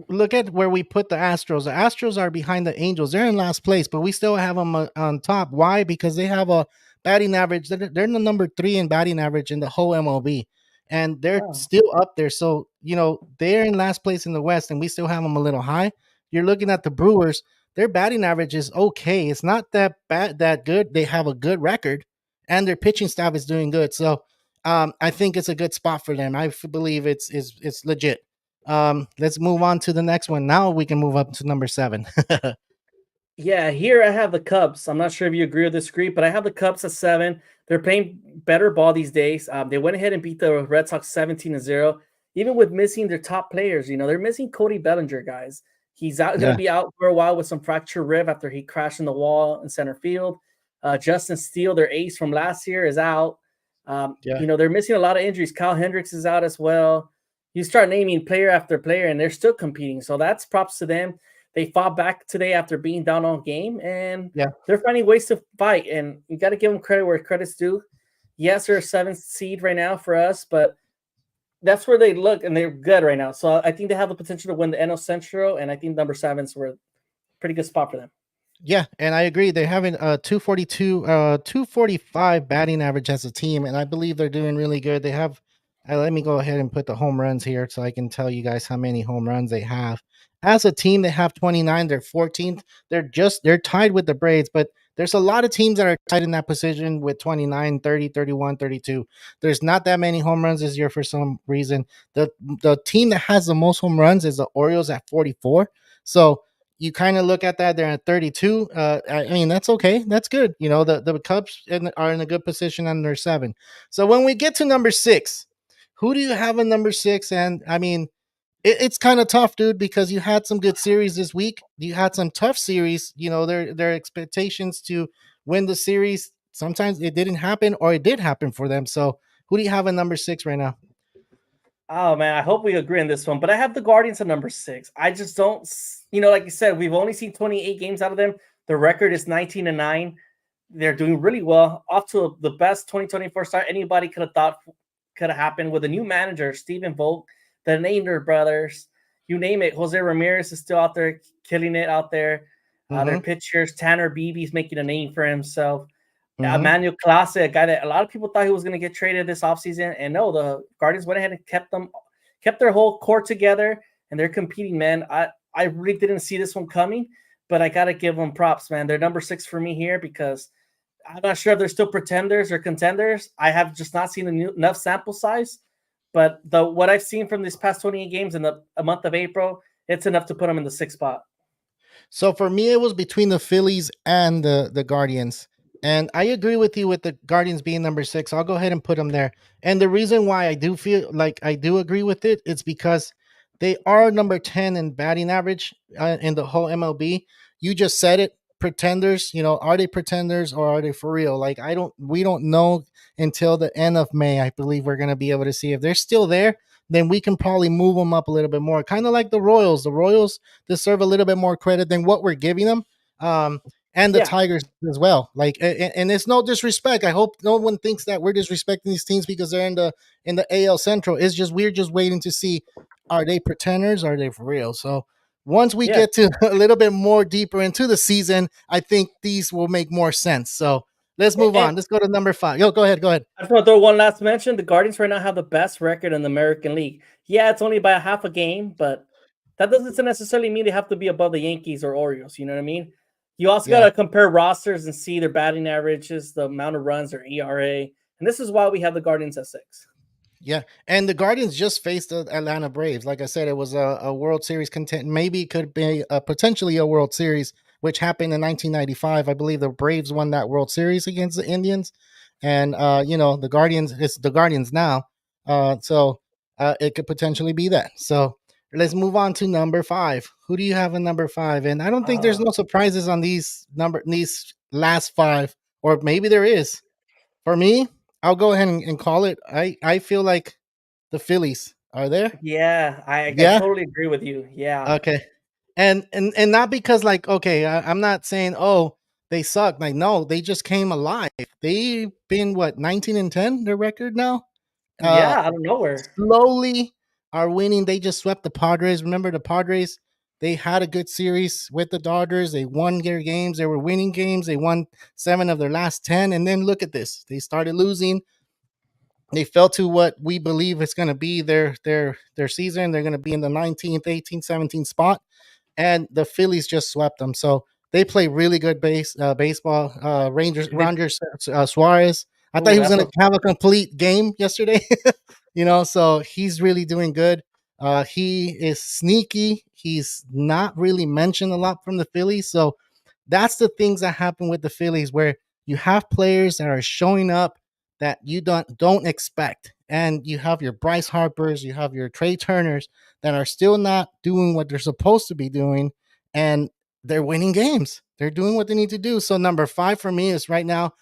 look at where we put the Astros. The Astros are behind the Angels. They're in last place, but we still have them on top. Why? Because they have a batting average. They're the number 3 in batting average in the whole MLB, and they're Oh. still up there. So they're in last place in the West, and we still have them a little high. You're looking at the Brewers. Their batting average is okay. It's not that bad, that good. They have a good record, and their pitching staff is doing good. So I think it's a good spot for them. I believe it's legit. Let's move on to the next one. Now we can move up to number 7. Yeah, here I have the Cubs. I'm not sure if you agree or disagree, but I have the Cubs at 7. They're playing better ball these days. They went ahead and beat the Red Sox 17-0, even with missing their top players. They're missing Cody Bellinger, guys. He's going to Yeah, be out for a while with some fractured rib after he crashed in the wall in center field. Justin Steele, their ace from last year, is out. yeah, They're missing a lot of injuries. Kyle Hendricks is out as well. You start naming player after player, and they're still competing. So that's props to them. They fought back today after being down all game, and yeah. they're finding ways to fight. And you got to give them credit where credit's due. Yes, they're a 7th seed right now for us, but that's where they look, and they're good right now. So I think they have the potential to win the NL Central, and I think number 7's were a pretty good spot for them. Yeah, and I agree. They're having a 242, 245 batting average as a team, and I believe they're doing really good. They have, let me go ahead and put the home runs here so I can tell you guys how many home runs they have. As a team, they have 29. They're 14th. They're tied with the Braves, but there's a lot of teams that are tied in that position with 29, 30, 31, 32. There's not that many home runs this year for some reason. The team that has the most home runs is the Orioles at 44. So you kind of look at that, they're at 32. I mean, that's okay. That's good. The Cubs are in a good position under 7. So when we get to number 6, who do you have in number 6? And I mean, it's kind of tough, dude, because you had some good series this week. You had some tough series. Their expectations to win the series, sometimes it didn't happen, or it did happen for them. So who do you have in number 6 right now? Oh man, I hope we agree on this one. But I have the Guardians at number 6. I just don't, like you said, we've only seen 28 games out of them. The record is 19-9. They're doing really well, off to the best 2024 start anybody could have thought could have happened with a new manager, Stephen Vogt, the Nader brothers, you name it. Jose Ramirez is still out there killing it out there. Their Mm-hmm. pitchers, Tanner Beebe's making a name for himself. Mm-hmm. Emmanuel Clase, a guy that a lot of people thought he was going to get traded this offseason. And no, the Guardians went ahead and kept their whole core together, and they're competing, man. I really didn't see this one coming, but I got to give them props, man. They're number 6 for me here because I'm not sure if they're still pretenders or contenders. I have just not seen enough sample size, but what I've seen from these past 28 games in the month of April, it's enough to put them in the 6th spot. So for me, it was between the Phillies and the Guardians. And I agree with you with the Guardians being number 6. I'll go ahead and put them there. And the reason why I do feel like I do agree with it, it's because they are number 10 in batting average in the whole MLB. You just said it. Pretenders, are they pretenders or are they for real? Like, we don't know until the end of May. I believe we're going to be able to see if they're still there. Then we can probably move them up a little bit more. Kind of like the Royals. The Royals deserve a little bit more credit than what we're giving them. And the Yeah, Tigers as well. Like, and it's no disrespect. I hope no one thinks that we're disrespecting these teams because they're in the AL Central. It's just we're just waiting to see, are they pretenders? Are they for real? So once we yeah. get to a little bit more deeper into the season, I think these will make more sense. So let's move And on. Let's go to number 5. Yo, go ahead. Go ahead. I just want to throw one last mention. The Guardians right now have the best record in the American League. Yeah, it's only by a half a game, but that doesn't necessarily mean they have to be above the Yankees or Orioles. You know what I mean? You also got Yeah. to compare rosters and see their batting averages, the amount of runs, their ERA. And this is why we have the Guardians at 6. Yeah, and the Guardians just faced the Atlanta Braves. Like I said, it was a World Series content. Maybe it could be potentially a World Series, which happened in 1995. I believe the Braves won that World Series against the Indians, and the Guardians. It's the Guardians now, so it could potentially be that. So let's move on to number 5. Who do you have in number 5? And I don't think there's Uh, no surprises on these last 5, or maybe there is. For me, I'll go ahead and call it. I feel like the Phillies are there. yeah, I Yeah. totally agree with you. Yeah. Okay. And not because like okay, I'm not saying they suck. Like no, they just came alive. They've been what 19-10 their record now. Uh, Yeah, out of nowhere. slowly. are winning. They just swept the Padres. Remember the Padres? They had a good series with the Dodgers. They won their games. They were winning games. They won 7 of their last 10. And then look at this. They started losing. They fell to what we believe is going to be their season. They're going to be in the 19th, 18th, 17th spot, and the Phillies just swept them. So they play really good baseball. Rangers Suarez. I thought Oh, he was that's going a to have a complete game yesterday. So he's really doing good. He is sneaky. He's not really mentioned a lot from the Phillies. So that's the things that happen with the Phillies, where you have players that are showing up that you don't expect, and you have your Bryce Harpers, you have your Trey Turners that are still not doing what they're supposed to be doing, and they're winning games. They're doing what they need to do. So number 5 for me is right now.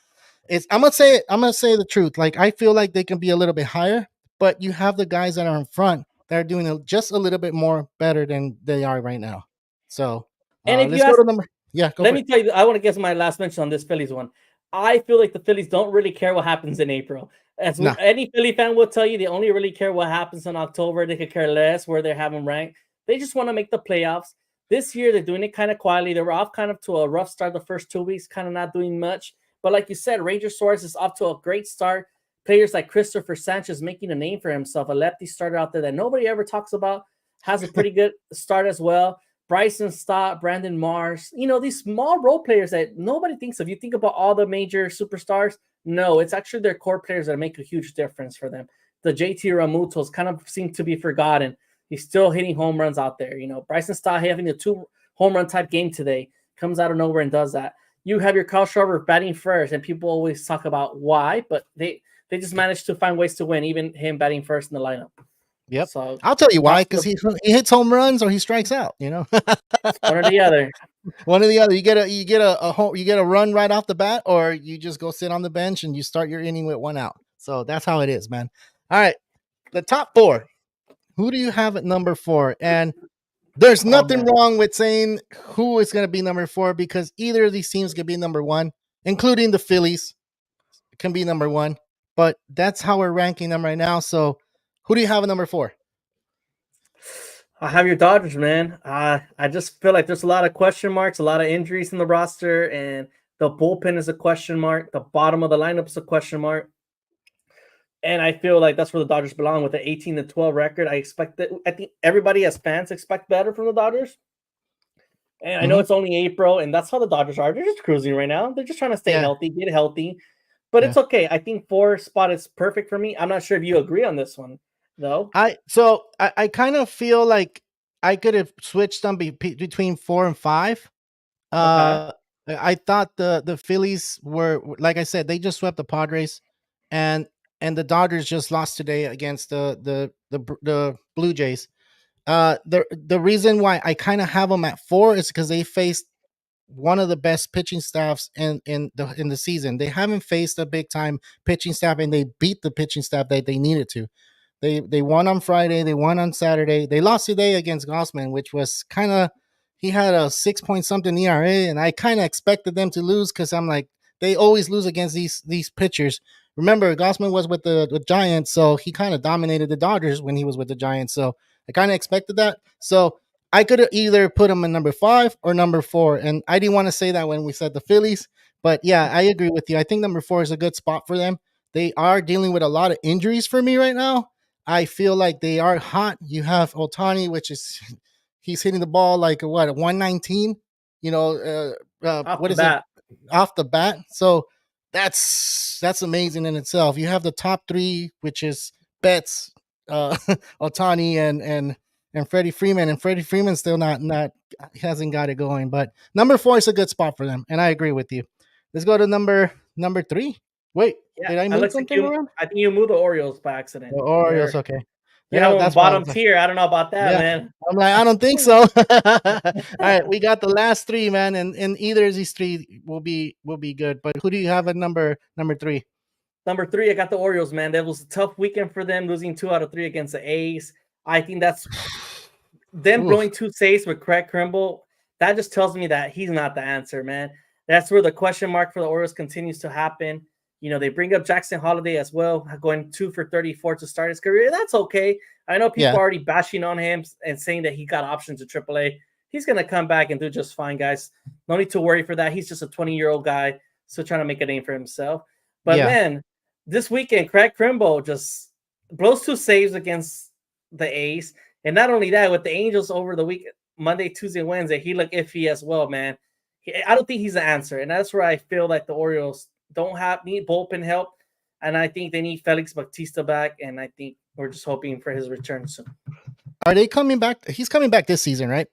I'm gonna say the truth. Like, I feel like they can be a little bit higher, but you have the guys that are in front that are doing just a little bit more better than they are right now. So and if you let's go ask to number. Yeah, go let for me it. tell you, I want to guess my last mention on this Phillies one. I feel like the Phillies don't really care what happens in April. No. Any Philly fan will tell you, they only really care what happens in October. They could care less where they have them ranked. They just want to make the playoffs. This year, they're doing it kind of quietly. They were off kind of to a rough start the first 2 weeks, kind of not doing much. But like you said, Ranger Suarez is off to a great start. Players like Christopher Sanchez making a name for himself. A lefty starter out there that nobody ever talks about, has a pretty good start as well. Bryson Stott, Brandon Mars, these small role players that nobody thinks of. You think about all the major superstars. No, it's actually their core players that make a huge difference for them. The JT Ramutos kind of seem to be forgotten. He's still hitting home runs out there. Bryson Stott having a 2 home run type game today, comes out of nowhere and does that. You have your Kyle Schwarber batting first, and people always talk about why, but they just managed to find ways to win, even him batting first in the lineup. Yep. So I'll tell you why, props because to he hits home runs or he strikes out. one or the other. One or the other. You get a run right off the bat, or you just go sit on the bench and you start your inning with 1 out. So that's how it is, man. All right, the top 4. Who do you have at number 4? And there's Oh nothing man. wrong with saying who is going to be number 4, because either of these teams can be number 1, including the Phillies can be number 1. But that's how we're ranking them right now. So who do you have at number 4? I have your Dodgers, man. I just feel like there's a lot of question marks, a lot of injuries in the roster, and the bullpen is a question mark. The bottom of the lineup is a question mark. And I feel like that's where the Dodgers belong with the 18-12 record. I think everybody as fans expect better from the Dodgers. And I know Mm-hmm. it's only April, and that's how the Dodgers are. They're just cruising right now. They're just trying to stay Yeah. healthy, get healthy. But Yeah. it's okay. I think 4 spot is perfect for me. I'm not sure if you agree on this one, though. I kind of feel like I could have switched them between 4 and 5. Okay. I thought the Phillies were, like I said, they just swept the Padres, and the Dodgers just lost today against the Blue Jays. The reason why I kind of have them at 4 is because they faced one of the best pitching staffs in the season. They haven't faced a big time pitching staff, and they beat the pitching staff that they needed to. They won on Friday. They won on Saturday. They lost today against Gossman, which was kind of, he had a 6 point something ERA, and I kind of expected them to lose because I'm like, they always lose against these pitchers. Remember, Gossman was with the Giants, so he kind of dominated the Dodgers when he was with the Giants. So I kind of expected that. So I could have either put him in number 5 or number 4, and I didn't want to say that when we said the Phillies, but yeah, I agree with you. I think number 4 is a good spot for them. They are dealing with a lot of injuries for me right now. I feel like they are hot. You have Otani, which is he's hitting the ball like what, 119. Off What the is it, bat. off the bat? So that's amazing in itself. You have the top 3, which is Betts, Otani, and Freddie Freeman, and Freddie Freeman still not hasn't got it going. But number 4 is a good spot for them, and I agree with you. Let's go to number 3. Wait, Yeah, did I I move look like something around? I think you moved the Orioles by The accident. Orioles, okay. You have Yeah, them on that's why I was bottom like, tier. I don't know about that, yeah. man. I'm like, I don't think so. All right, we got the last 3, man, and either of these 3 will be good. But who do you have at number 3? Number 3, I got the Orioles, man. That was a tough weekend for them, losing 2 out of 3 against the A's. I think that's them Oof. blowing 2 saves with Craig Kimbrell. That just tells me that he's not the answer, man. That's where the question mark for the Orioles continues to happen. They bring up Jackson Holiday as well, going 2 for 34 to start his career. That's okay. I know people Yeah, are already bashing on him and saying that he got options to AAA. He's going to come back and do just fine, guys. No need to worry for that. He's just a 20-year-old guy still trying to make a name for himself. But yeah. man, this weekend, Craig Kimbrel just blows 2 saves against the A's. And not only that, with the Angels over the week, Monday, Tuesday, Wednesday, he looked iffy as well, man. I don't think he's the answer. And that's where I feel like the Orioles need bullpen help. And I think they need Felix Bautista back. And I think we're just hoping for his return soon. Are they coming back? He's coming back this season, right?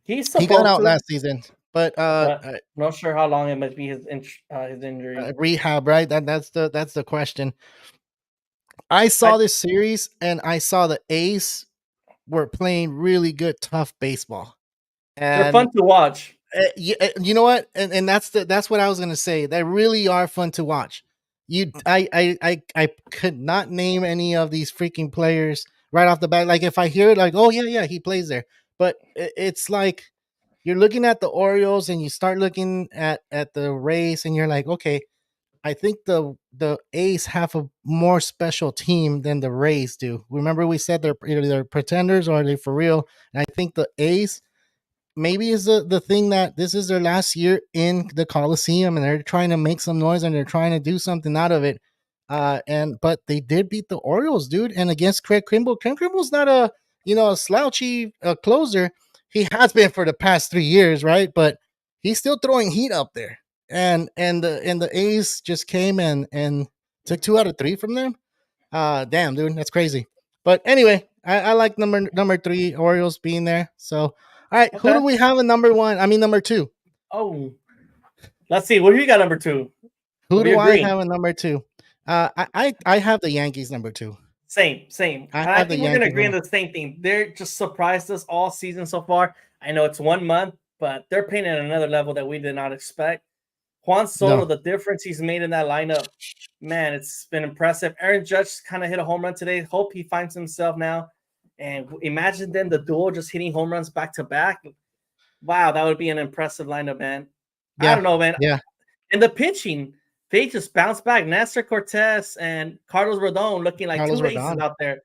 He's He got supposed out to, last season, but but not sure how long it might be his injury. rehab, right? That's the question. I saw this series and I saw the A's were playing really good, tough baseball, They're fun and to watch. you know what? And that's what I was gonna say. They really are fun to watch. I could not name any of these freaking players right off the bat. Like if I hear it, like, oh yeah, he plays there. But it's like you're looking at the Orioles and you start looking at the Rays and you're like, okay, I think the A's have a more special team than the Rays do. Remember we said they're either they're pretenders or they're for real. And I think the A's maybe is the thing that this is their last year in the Coliseum and they're trying to make some noise and they're trying to do something out of it. But they did beat the Orioles, dude, and against Craig Kimbrel. Craig Kimbrel's not a slouchy closer. He has been for the past 3 years, right? But he's still throwing heat up there. And the A's just came and took 2 out of 3 from them. Damn, dude, that's crazy. But anyway, I like number 3 Orioles being there. So, all right, who Okay. do we have in number 1? I mean, number 2. Oh, let's see. What do you got, number 2? Who We do I agree. have in number 2? I have the Yankees number 2. Same. I And I have the think we're gonna Yankees agree on number. the same thing. They're just surprised us all season so far. I know it's 1 month, but they're playing at another level that we did not expect. Juan Soto, No, the difference he's made in that lineup, man, it's been impressive. Aaron Judge kind of hit a home run today. Hope he finds himself now. And imagine then the duo just hitting home runs back to back. Wow, that would be an impressive lineup, man. I yeah, don't know, man. yeah. And the pitching, they just bounced back. Nestor Cortez and Carlos Rodon looking like Carlos two aces Rodon. out there.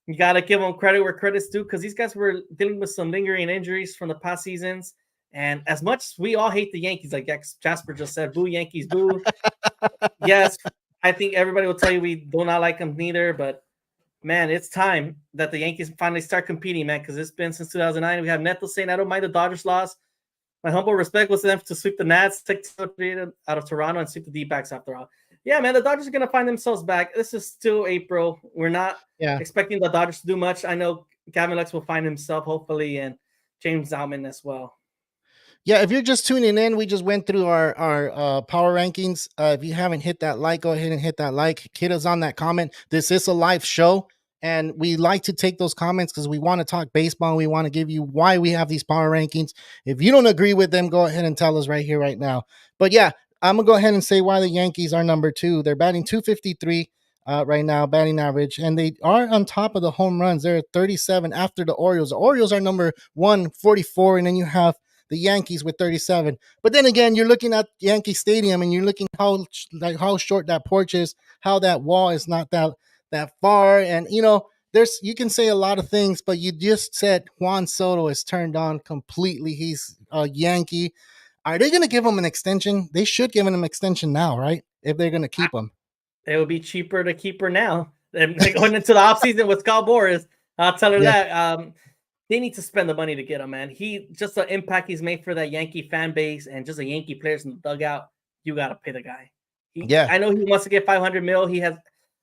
You got to give them credit where credit's due because these guys were dealing with some lingering injuries from the past seasons. And as much as we all hate the Yankees, like Jasper just said, boo Yankees, boo. Yes, I think everybody will tell you we do not like them neither. But man, it's time that the Yankees finally start competing, man, because it's been since 2009. We have Neto saying, I don't mind the Dodgers loss. My humble respect was to them to sweep the Nats, take out of Toronto, and sweep the D-backs after all. Yeah, man, the Dodgers are going to find themselves back. This is still April. We're not Yeah. expecting the Dodgers to do much. I know Gavin Lux will find himself, hopefully, and James Outman as well. Yeah, if you're just tuning in, we just went through our power rankings. If you haven't hit that like, go ahead and hit that like. Hit us on that comment. This is a live show, and we like to take those comments because we want to talk baseball. And we want to give you why we have these power rankings. If you don't agree with them, go ahead and tell us right here, right now. But yeah, I'm gonna go ahead and say why the Yankees are number 2. They're batting 253 right now, batting average, and they are on top of the home runs. They're at 37 after the Orioles. The Orioles are number 144, and then you have the Yankees with 37. But then again, you're looking at Yankee Stadium and you're looking how short that porch is, how that wall is not that far, and you can say a lot of things, but you just said Juan Soto is turned on completely. He's a Yankee. Are they going to give him an extension? They should give him an extension now, right? If they're going to keep him. It would be cheaper to keep her now. And going into the offseason with Scott Boras, I'll tell her Yeah. that. They need to spend the money to get him, man. He just the impact he's made for that Yankee fan base and just the Yankee players in the dugout. You got to pay the guy. Yeah. I know he wants to get $500 million. He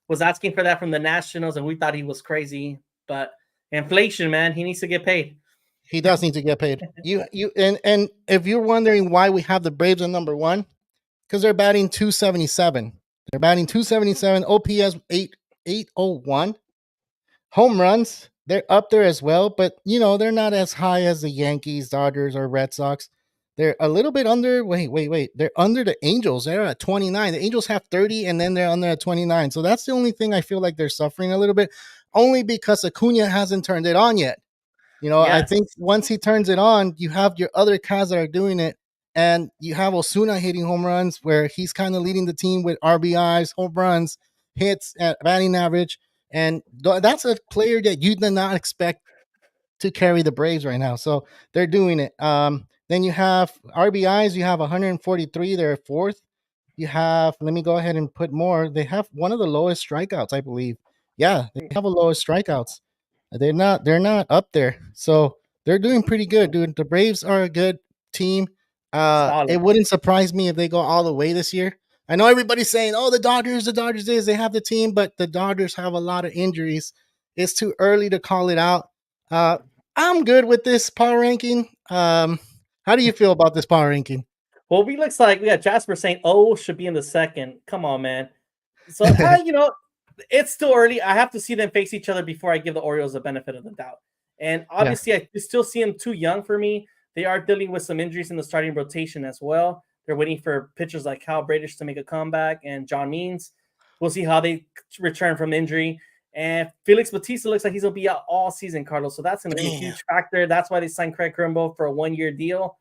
was asking for that from the Nationals, and we thought he was crazy. But inflation, man, he needs to get paid. He does need to get paid. And if you're wondering why we have the Braves at number 1, because they're batting 277. They're batting 277, OPS 801. Home runs, they're up there as well, but they're not as high as the Yankees, Dodgers, or Red Sox. They're a little bit under. Wait. They're under the Angels. They're at 29. The Angels have 30, and then they're under at 29. So that's the only thing I feel like they're suffering a little bit, only because Acuna hasn't turned it on yet. I Yes. think once he turns it on, you have your other guys that are doing it, and you have Osuna hitting home runs, where he's kind of leading the team with RBIs, home runs, hits, at batting average, and that's a player that you did not expect to carry the Braves right now. So they're doing it. Then you have RBIs. You have 143. They're fourth. You have. Let me go ahead and put more. They have one of the lowest strikeouts, I believe. Yeah, they have the lowest strikeouts. They're not up there. So they're doing pretty good, dude. The Braves are a good team. It Solid. wouldn't surprise me if they go all the way this year. I know everybody's saying, "Oh, the Dodgers is they have the team," but the Dodgers have a lot of injuries. It's too early to call it out. Uh, I'm good with this power ranking. How do you feel about this power ranking? Well, we looks like we got Jasper saying O should be in the second. Come on, man. So, it's still early. I have to see them face each other before I give the Orioles the benefit of the doubt. And Yeah, obviously, I still see them too young for me. They are dealing with some injuries in the starting rotation as well. They're waiting for pitchers like Kyle Bradish to make a comeback and John Means. We'll see how they return from injury. And Felix Bautista looks like he's going to be out all season, Carlos. So that's going to be a damn. huge factor. That's why they signed Craig Kimbrel for a 1-year deal.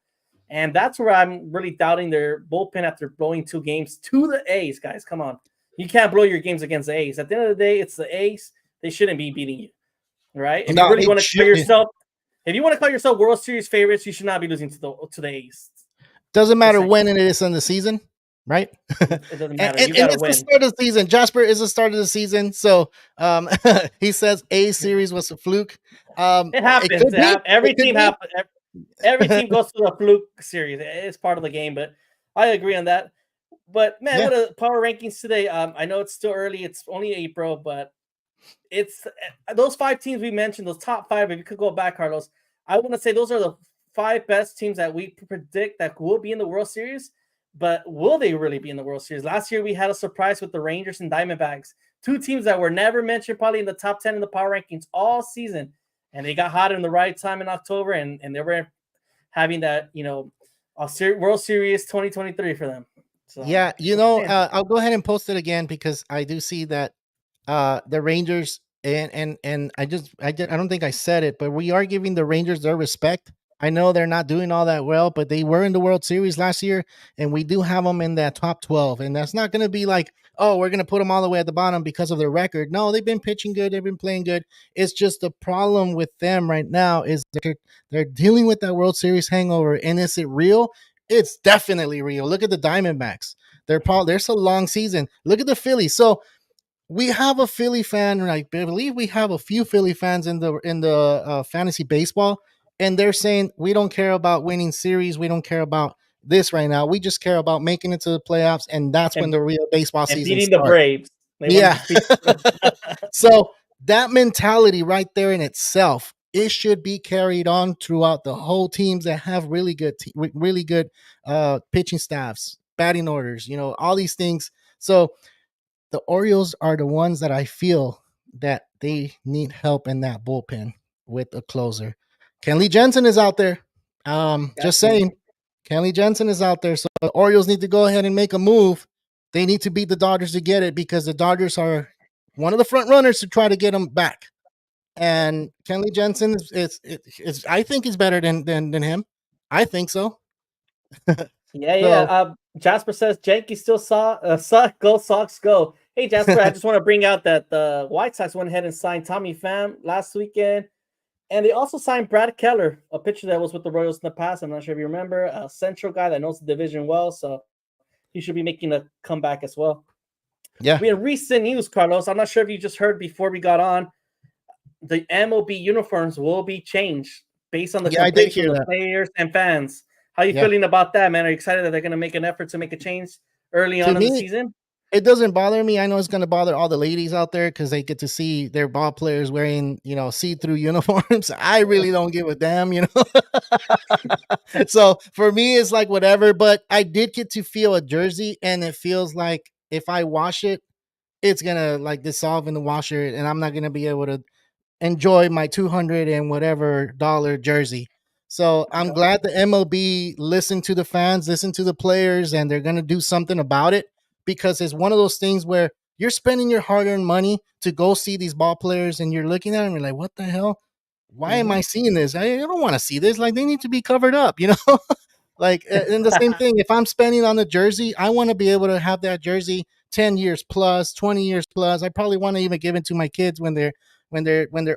And that's where I'm really doubting their bullpen after blowing 2 games to the A's, guys. Come on. You can't blow your games against the A's. At the end of the day, it's the A's. They shouldn't be beating you, right? If you No, really it want to call should. yourself, if you want to call yourself World Series favorites, you should not be losing to the A's. Doesn't Just matter saying. when it is in the season, right? It doesn't and, matter. and, You got and to it's the win. start of the season. Jasper is the start of the season, so he says A series was a fluke. It It happens. could be. Every It could team be. happens. Every team goes through a fluke series. It's part of the game, but I agree on that. But man, Yeah, what a power rankings today. I know it's still early. It's only April, but it's those 5 teams we mentioned, those top 5. If you could go back, Carlos, I want to say those are the 5 best teams that we predict that will be in the World Series. But will they really be in the World Series? Last year we had a surprise with the Rangers and Diamondbacks, 2 teams that were never mentioned probably in the top 10 in the power rankings all season, and they got hot in the right time in October, and they were having that World Series 2023 for them. So yeah. man, I'll go ahead and post it again because I do see that the Rangers and I don't think I said it, but we are giving the Rangers their respect. I know they're not doing all that well, but they were in the World Series last year, and we do have them in that top 12. And that's not going to be like, oh, we're going to put them all the way at the bottom because of their record. No, they've been pitching good, they've been playing good. It's just the problem with them right now is they're dealing with that World Series hangover. And is it real? It's definitely real. Look at the Diamondbacks. There's a long season. Look at the Phillies. So we have a Philly fan, and I believe we have a few Philly fans in the fantasy baseball, and they're saying we don't care about winning series, we don't care about this right now. We just care about making it to the playoffs, and that's when and the real baseball and season beating the starts. Braves, they want to Yeah. just beat. So that mentality right there in itself, it should be carried on throughout the whole teams that have really good pitching staffs, batting orders, all these things. So the Orioles are the ones that I feel that they need help in that bullpen with a closer. Kenley Jensen is out there. Just saying, Definitely. Kenley Jensen is out there. So the Orioles need to go ahead and make a move. They need to beat the Dodgers to get it because the Dodgers are one of the front runners to try to get them back. And Kenley Jensen is I think he's better than him. I think so. Yeah. So Jasper says Yankees still suck. Go Sox, go. Hey Jasper, I just want to bring out that the White Sox went ahead and signed Tommy Pham last weekend, and they also signed Brad Keller, a pitcher that was with the Royals in the past. I'm not sure if you remember, a Central guy that knows the division well, so he should be making a comeback as well. yeah, We had recent news, Carlos. I'm not sure if you just heard before we got on. The MLB uniforms will be changed based on the yeah, I did complaints from hear the that. players and fans. How are you Yeah, feeling about that, man? Are you excited that they're going to make an effort to make a change early to on in the me, season? it doesn't bother me. I know it's going to bother all the ladies out there because they get to see their ball players wearing, see-through uniforms. I really don't give a damn. So for me, it's like whatever. But I did get to feel a jersey, and it feels like if I wash it, it's gonna like dissolve in the washer, and I'm not gonna be able to enjoy my 200 and whatever dollar jersey. So I'm Okay. glad the MLB listened to the fans, listened to the players, and they're going to do something about it because it's one of those things where you're spending your hard earned money to go see these ball players and you're looking at them and you're like, what the hell? Why am Mm-hmm. I seeing this? I don't want to see this. Like, they need to be covered up, you know? And the same thing. If I'm spending on the jersey, I want to be able to have that jersey 10 years plus, 20 years plus. I probably want to even give it to my kids when they're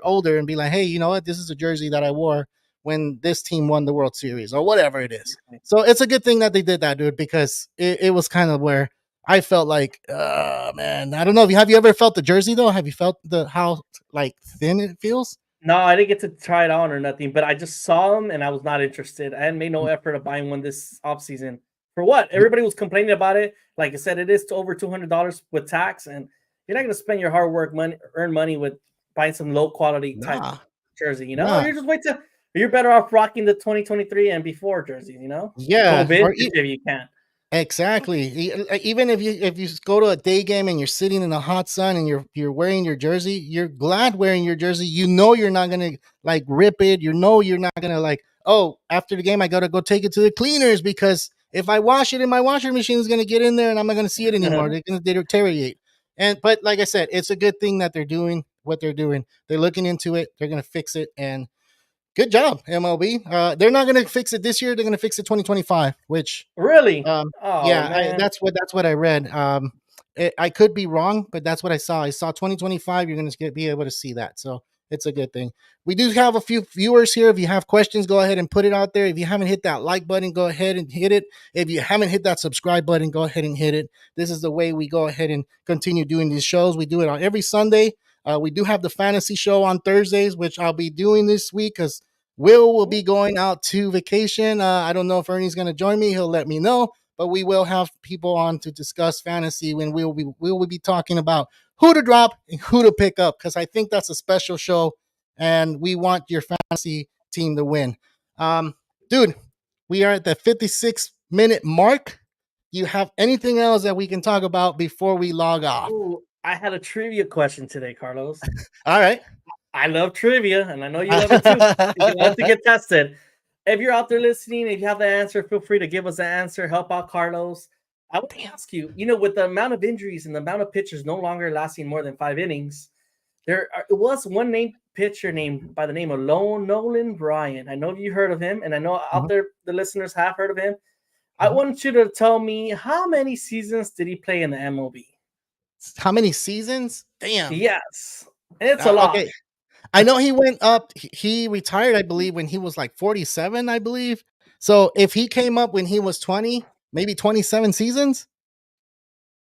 older and be like, hey, you know what? This is a jersey that I wore when this team won the World Series or whatever it is. So it's a good thing that they did that, dude, because it was kind of where I felt like, man, I don't know. Have you ever felt the jersey though? Have you felt the how like thin it feels? No, I didn't get to try it on or nothing, but I just saw them and I was not interested. I hadn't made no effort of buying one this offseason. For what? Everybody was complaining about it. Like I said, it is to over $200 with tax, and you're not going to spend your hard work money, earn money with buying some low quality type Nah, jersey. nah. You're just wait till you're better off rocking the 2023 and before jersey. Go Yeah, vintage if you can. exactly. Even if you go to a day game and you're sitting in the hot sun and you're wearing your jersey, you're glad wearing your jersey. You know you're not gonna like rip it. You know you're not gonna like, oh, after the game I gotta go take it to the cleaners because if I wash it in my washing machine, it's gonna get in there and I'm not gonna see it anymore. They're gonna deteriorate. But like I said, it's a good thing that they're doing what they're doing. They're looking into it. They're gonna fix it and good job, MLB. They're not gonna fix it this year. They're gonna fix it 2025, which Really? um, Oh yeah, man. that's what I read. I could be wrong, but that's what I saw. I saw 2025. You're going to be able to see that, so it's a good thing. We do have a few viewers here. If you have questions, go ahead and put it out there. If you haven't hit that like button, go ahead and hit it. If you haven't hit that subscribe button, go ahead and hit it. This is the way we go ahead and continue doing these shows. We do it on every Sunday. We do have the fantasy show on Thursdays, which I'll be doing this week because Will be going out to vacation. I don't know if Ernie's going to join me. He'll let me know. But we will have people on to discuss fantasy when we'll be talking about who to drop and who to pick up because I think that's a special show and we want your fantasy team to win. Dude, we are at the 56-minute mark. You have anything else that we can talk about before we log off? Ooh, I had a trivia question today, Carlos. All right. I love trivia, and I know you love it too. You love to get tested. If you're out there listening, if you have the answer, feel free to give us the answer. Help out Carlos. I would ask you, with the amount of injuries and the amount of pitchers no longer lasting more than 5 innings, it was one named pitcher named by the name of Nolan Ryan. I know you heard of him, and I know out there the listeners have heard of him. I want you to tell me how many seasons did he play in the MLB? How many seasons? Damn. Yes, it's a lot. Okay. I know he went up. He retired, I believe, when he was like 47, I believe. So if he came up when he was 20, maybe 27 seasons.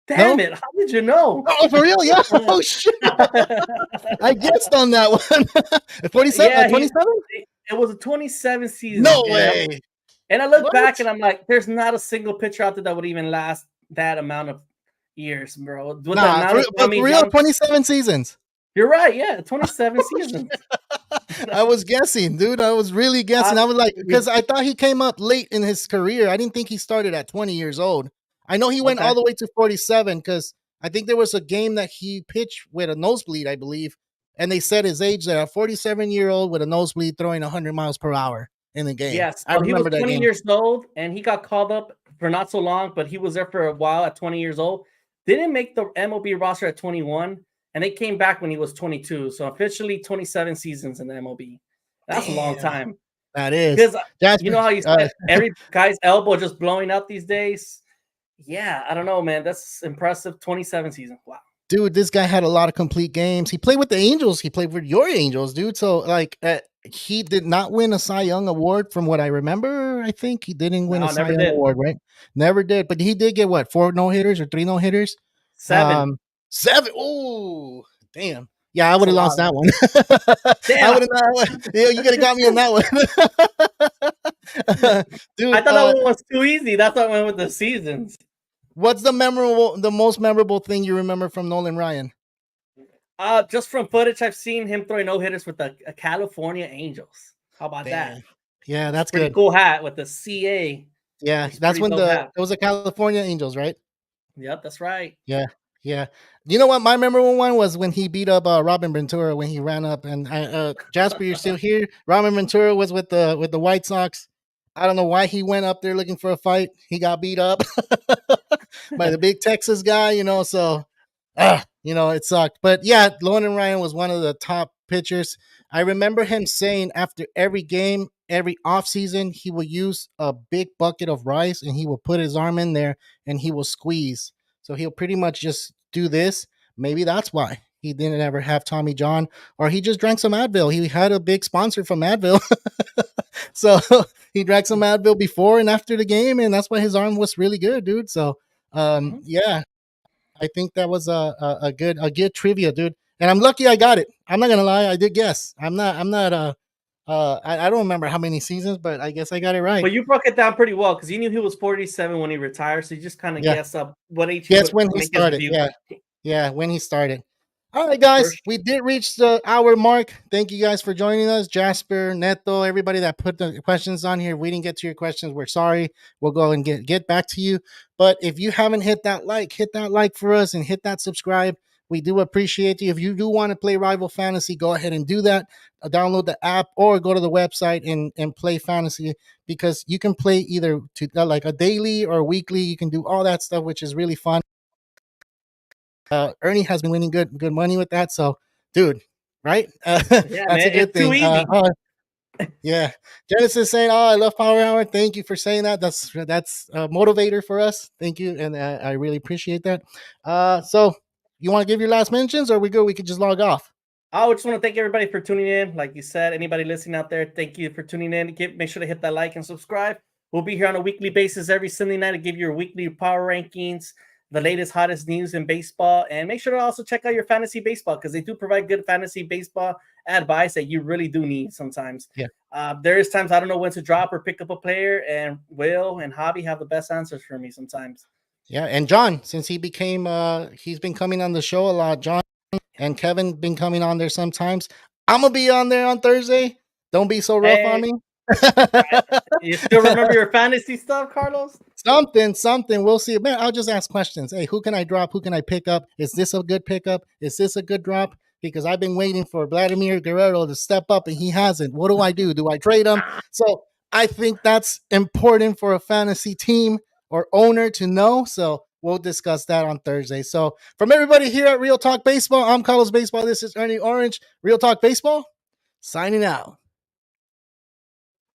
Damn it! How did you know? Oh, for real? Yeah. Oh shit! I guessed on that one. 47. Yeah, 27. It was a 27 season. No way. And I look back and I'm like, there's not a single pitcher out there that would even last that amount of years, bro. With for real, 27 seasons. You're right. Yeah, 27 seasons. I was guessing, dude. I was really guessing. I was like, because I thought he came up late in his career. I didn't think he started at 20 years old. I know he went all the way to 47 because I think there was a game that he pitched with a nosebleed, I believe. And they said his age there, a 47-year-old with a nosebleed throwing 100 miles per hour in the game. Yes, I remember he was 20 that years old and he got called up for not so long, but he was there for a while at 20 years old. Didn't make the MLB roster at 21. And they came back when he was 22. So officially 27 seasons in the MLB. That's a long time. That is. Because you know how you said every guy's elbow just blowing out these days? Yeah, I don't know, man. That's impressive. 27 seasons. Wow. Dude, this guy had a lot of complete games. He played with the Angels. He played with your Angels, dude. So, like, he did not win a Cy Young award from what I remember. I think he didn't win a Cy Young award, right? Never did. But he did get, what, 4 no-hitters or 3 no-hitters? 7. 7. Oh, damn. Yeah, I would have lost that one. Damn. I would have. Yeah, you could have got me on that one. Dude, I thought that one was too easy. That's why I went with the seasons. What's the most memorable thing you remember from Nolan Ryan? Just from footage I've seen him throwing no-hitters with the California Angels. How about that? Yeah, that's pretty good. Cool hat with the CA. Yeah, that's when it was the California Angels, right? Yep, that's right. Yeah. Yeah. You know what? My memorable one was when he beat up Robin Ventura when he ran up. And Jasper, you're still here. Robin Ventura was with the White Sox. I don't know why he went up there looking for a fight. He got beat up by the big Texas guy, so it sucked. But yeah, Nolan Ryan was one of the top pitchers. I remember him saying after every game, every offseason, he will use a big bucket of rice and he will put his arm in there and he will squeeze. So he'll pretty much just do this. Maybe that's why he didn't ever have Tommy John, or he just drank some Advil. He had a big sponsor from Advil. So he drank some Advil before and after the game, and that's why his arm was really good, dude. So yeah, I think that was a good trivia, dude. And I'm lucky I got it. I'm not gonna lie, I did guess. I don't remember how many seasons, but I guess I got it right. But you broke it down pretty well because you knew he was 47 when he retired, so you just kind of Yeah, guess up what age he guess would when he make his started. debut. Yeah, when he started. All right, guys, we did reach the hour mark. Thank you guys for joining us. Jasper, Neto, everybody that put the questions on here. We didn't get to your questions. We're sorry. We'll go and get back to you. But if you haven't hit that like for us and hit that subscribe. We do appreciate you. If you do want to play Rival Fantasy, go ahead and do that. Download the app or go to the website and play Fantasy, because you can play either to like a daily or weekly. You can do all that stuff, which is really fun. Ernie has been winning good money with that. So, dude, right? Yeah, That's man, a good it's too thing. easy. Yeah, Genesis saying, "Oh, I love Power Hour." Thank you for saying that. That's a motivator for us. Thank you, and I really appreciate that. So you want to give your last mentions, or we go? We could just log off. I just want to thank everybody for tuning in. Like you said, anybody listening out there, thank you for tuning in. Make sure to hit that like and subscribe. We'll be here on a weekly basis every Sunday night to give you your weekly power rankings, the latest, hottest news in baseball. And make sure to also check out your fantasy baseball, because they do provide good fantasy baseball advice that you really do need sometimes. Yeah. There is times I don't know when to drop or pick up a player, and Will and Hobby have the best answers for me sometimes. Yeah, and John, since he became he's been coming on the show a lot. John and Kevin been coming on there sometimes. I'm gonna be on there on Thursday. Don't be so rough on me. You still remember your fantasy stuff, Carlos? Something. We'll see. Man, I'll just ask questions. Hey, who can I drop? Who can I pick up? Is this a good pickup? Is this a good drop? Because I've been waiting for Vladimir Guerrero to step up and he hasn't. What do I do? Do I trade him? So I think that's important for a fantasy team or owner to know. So we'll discuss that on Thursday. So from everybody here at Real Talk Baseball, I'm CarloBaseball. This is ErnieOrange. Real Talk Baseball, signing out.